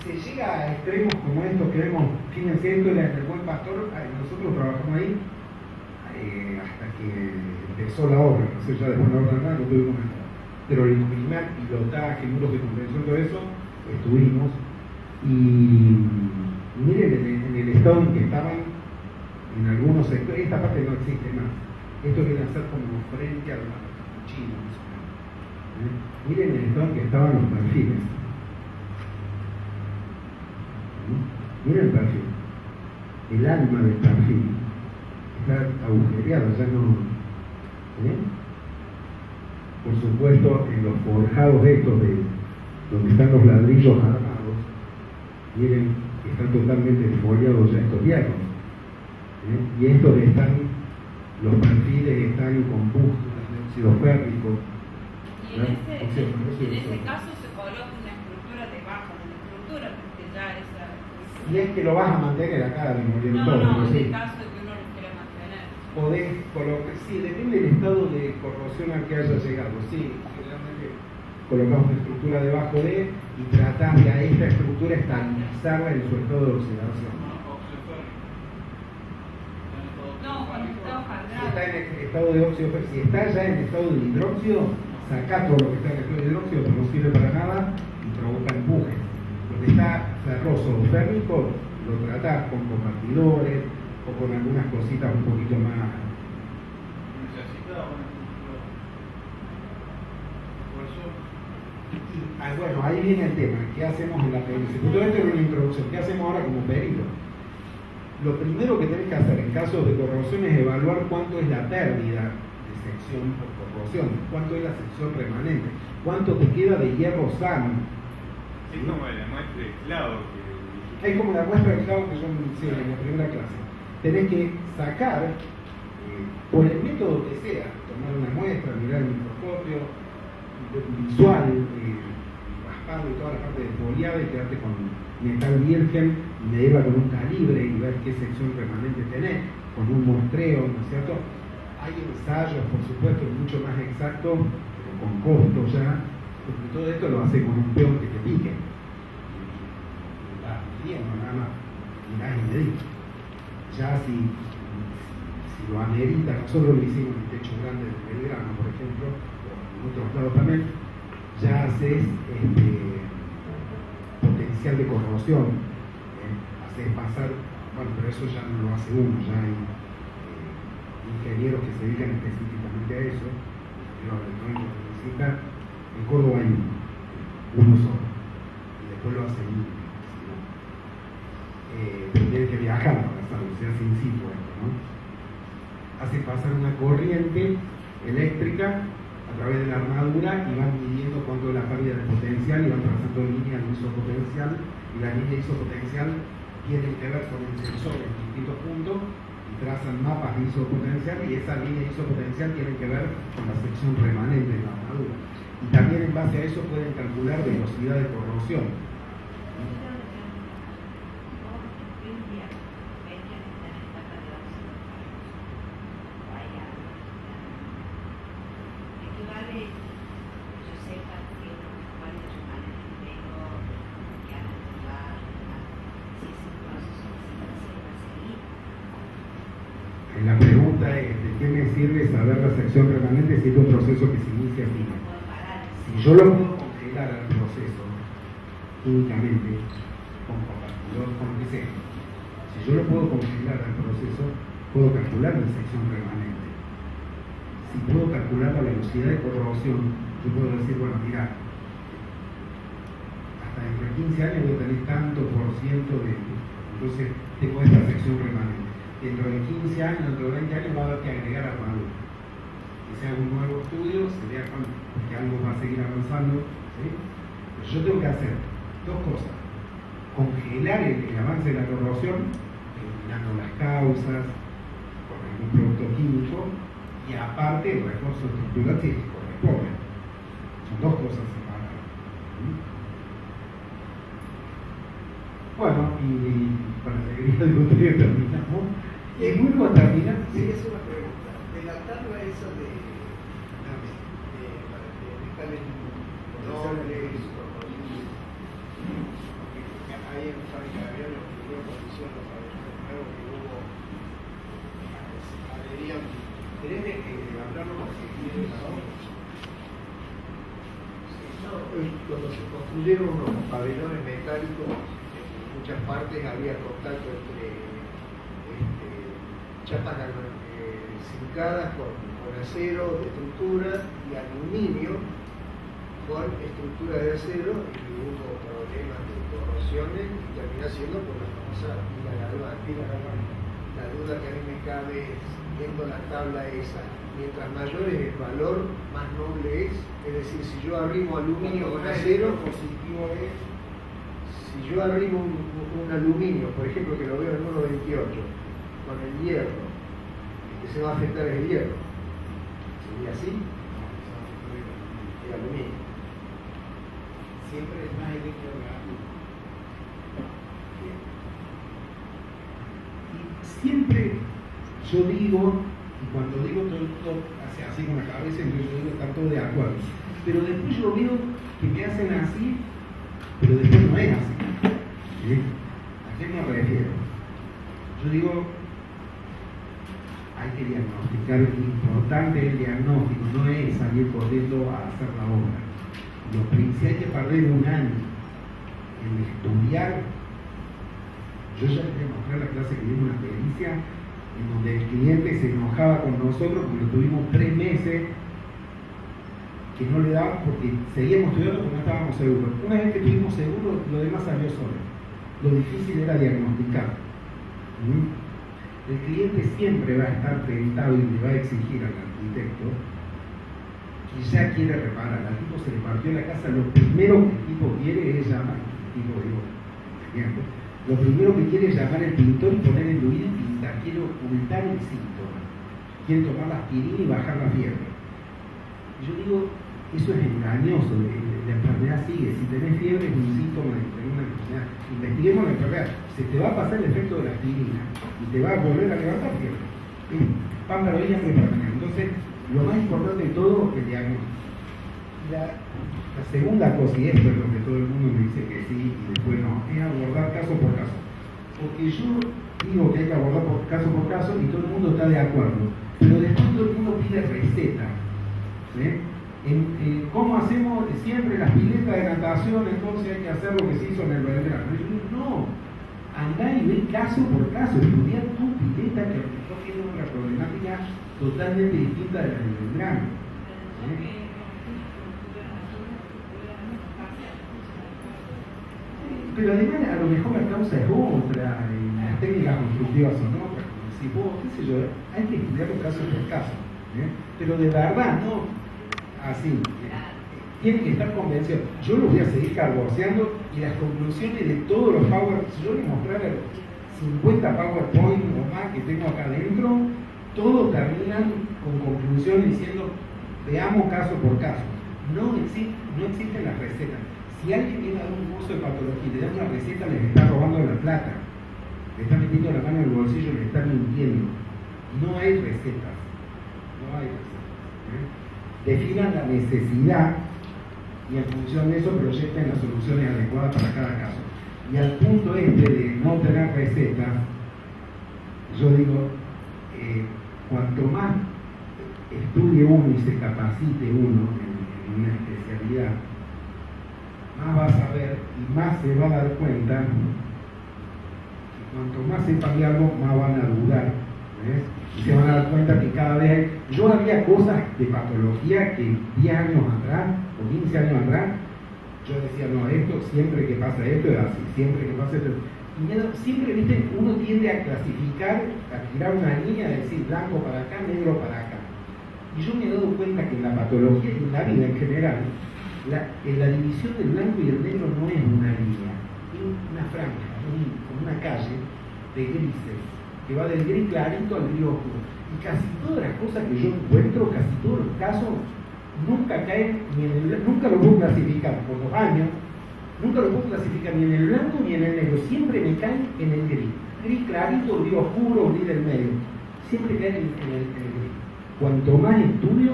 C: se llega a extremos como estos que vemos. Fíjense, esto era el Buen Pastor. Nosotros trabajamos ahí hasta que empezó la obra. No sé, ya después de la obra nada, no tuvimos nada. Pero el primer pilotaje, muros de contención, todo eso, estuvimos. Y miren en el estado en que estaban en algunos sectores. Esta parte no existe más. Esto viene a ser como frente al chino. Miren el estado en que estaban los perfiles. Miren el perfil. El alma del perfil está agujereado, ya no. Por supuesto, en los forjados estos de donde están los ladrillos armados, miren que están totalmente desfoliados ya estos hierros. Y estos están, los perfiles están con pústulas de óxido férrico.
D: Y en ese caso se coloca una estructura debajo de la estructura, porque ya esa...
C: Y es que lo vas a mantener acá, demoliendo todo.
D: No, en
C: ¿sí?
D: el caso de que uno lo quiera mantener.
C: Podés colocar, sí, depende del estado de corrosión al que haya llegado. Sí, generalmente colocamos una estructura debajo de y tratás de a esta estructura estabilizarla en su estado de oxidación.
D: No, cuando está
C: Si está en
D: ojalá.
C: estado de óxido, si está ya en estado de hidróxido, sacá todo lo que está en estado de hidróxido, que no sirve para nada y provoca empujes. donde está ferroso o férrico, lo tratás con convertidores o con algunas cositas un poquito más. Bueno, ahí viene el tema. ¿Qué hacemos en la pericia? Todo esto es una introducción. ¿Qué hacemos ahora como perito? Lo primero que tenés que hacer en casos de corrosión es evaluar cuánto es la pérdida de sección por corrosión, cuánto es la sección remanente, cuánto te queda de hierro sano.
F: Es como la muestra de clavo que...
C: Es como la muestra de clavo que yo me enseñé en la primera clase. Tenés que sacar, por el método que sea, tomar una muestra, mirar el microscopio, visual, rasparlo y toda la parte desfoliada y quedarte con metal virgen y medirla con un calibre y ver qué sección remanente tenés, con un muestreo, ¿no es cierto? Hay ensayos, por supuesto, mucho más exactos, pero con costo ya, porque todo esto lo hace con un peón que te pique. Y vas midiendo nada más, mirás y medís. Ya si lo amerita, nosotros lo hicimos en el techo grande de Belgrano, por ejemplo, o en otros lados también, ya haces potencial de corrosión, haces pasar, bueno, pero eso ya no lo hace uno, ya hay ingenieros que se dedican específicamente a eso, ingenieros electrónicos que necesitan, en Córdoba hay uno solo, y después lo hacen uno, pero tienen que viajar para hacerlo, se hace in situ esto, ¿no? Hace pasar una corriente eléctrica a través de la armadura y van midiendo cuánto es la pérdida de potencial y van trazando líneas de isopotencial, y la línea de isopotencial tienen que ver con el sensor en distintos puntos y trazan mapas de isopotencial, y esa línea de isopotencial tiene que ver con la sección remanente de la armadura. Y también en base a eso pueden calcular velocidad de corrosión. La pregunta es, ¿de qué me sirve saber la sección remanente si es un proceso que se inicia fijo? Si yo lo puedo congelar al proceso químicamente, con lo que sea, si yo lo puedo congelar al proceso, puedo calcular la sección remanente. Si puedo calcular la velocidad de corrosión, yo puedo decir, bueno, mira, hasta dentro de 15 años voy a tener tanto por ciento de... Entonces tengo esta sección remanente. Dentro de 15 años, dentro de 20 años va a haber que agregar armadura. Que sea un nuevo estudio, se vea que algo va a seguir avanzando, ¿sí? Pero yo tengo que hacer dos cosas: congelar el avance de la corrosión, eliminando las causas, con algún producto químico, y aparte el refuerzo estructural si corresponde. Son dos cosas separadas. Bueno, y para la alegría de ustedes terminamos. Y luego terminar.
G: Sí, es una pregunta. De la tabla esa de para que instalen dobles, ahí en fábrica de aviones ocurrió condición los aviones nuevos que hubo adherían. ¿Querés hablarlo más que tiene la obra? Cuando se construyeron unos pabellones metálicos, en muchas partes había contacto entre chapas zincadas con acero de estructura y aluminio con estructura de acero, y hubo problemas de corrosiones y termina siendo por la famosa pila galvánica. La duda que a mí me cabe es, viendo la tabla esa, mientras mayor es el valor, más noble es decir, si yo arrimo aluminio con acero, positivo es, si yo arrimo un aluminio, por ejemplo, que lo veo en 1.28, con el hierro, el que se va a afectar es el hierro. ¿Sería así? El aluminio.
C: Siempre es más electroorgánico. Y siempre yo digo, y cuando digo todo hace así con la cabeza, entonces yo digo, está todo de acuerdo. Pero después yo veo que me hacen así, pero después no es así. ¿Sí? ¿A qué me refiero? Yo digo, hay que diagnosticar, importante el diagnóstico, no es salir corriendo a hacer la obra. Si hay que perder un año el estudiar. Yo ya les voy a mostrar la clase que dimos una pericia en donde el cliente se enojaba con nosotros porque tuvimos 3 meses que no le daban porque seguíamos estudiando porque no estábamos seguros. Una vez que estuvimos seguros, lo demás salió solo. Lo difícil era diagnosticar. El cliente siempre va a estar tentado y le va a exigir al arquitecto que ya quiere reparar. Al tipo se le partió la casa, lo primero que el tipo quiere es llamar, lo primero que quiere es llamar al pintor y poner el fluido y pintar. Quiere ocultar el síntoma. Quiere tomar la aspirina y bajar la fiebre. Yo digo, eso es engañoso. La enfermedad sigue. Si tenés fiebre es un síntoma de una enfermedad. Investiguemos la enfermedad. Se te va a pasar el efecto de la aspirina y te va a volver a levantar fiebre. Pámparo y hambre permanente. Entonces, lo más importante de todo es el diagnóstico. La segunda cosa, y esto es lo que todo el mundo me dice que sí y después no, es abordar caso por caso. Porque yo digo que hay que abordar caso por caso y todo el mundo está de acuerdo. Pero después todo el mundo pide recetas. ¿Cómo hacemos siempre las piletas de natación? Entonces hay que hacer lo que se hizo en el Belgrano. Yo digo, no, andá y ve caso por caso, estudiar tu pileta que a lo mejor tiene una problemática totalmente distinta de la del Belgrano. Pero además a lo mejor la causa es otra, las técnicas constructivas son otras, como decís vos, qué sé yo, hay que estudiarlo caso por caso, pero de verdad, no así, tienen que estar convencidos. Yo los voy a seguir carboceando y las conclusiones de todos los PowerPoint, si yo les mostrara los 50 PowerPoint o más que tengo acá adentro, todos terminan con conclusiones diciendo, veamos caso por caso. No existen las recetas. Si alguien viene a dar un curso de patología y le da una receta, les está robando la plata, le está metiendo la mano en el bolsillo y le está mintiendo. No hay recetas. Definan la necesidad y en función de eso proyecten las soluciones adecuadas para cada caso. Y al punto de no tener recetas, yo digo, cuanto más estudie uno y se capacite uno en una especialidad, más va a saber y más se va a dar cuenta que cuanto más sepan de algo, más van a dudar. Y se van a dar cuenta que cada vez yo había cosas de patología que 10 años atrás o 15 años atrás yo decía, no, esto siempre que pasa esto es así, siempre que pasa esto. Y siempre, viste, uno tiende a clasificar, a tirar una línea, a decir blanco para acá, negro para acá. Y yo me he dado cuenta que en la patología y en la vida en general, la división del blanco y el negro no es una línea, es una franja, como una calle de grises, que va del gris clarito al gris oscuro. Y casi todas las cosas que yo encuentro, casi todos los casos, nunca caen, nunca lo puedo clasificar por los años, nunca lo puedo clasificar ni en el blanco ni en el negro, siempre me caen en el gris. Gris clarito, gris oscuro, gris del medio. Siempre caen en el gris. Cuanto más estudio,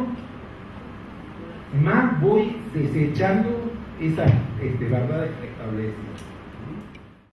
C: más voy desechando esas verdades establecidas.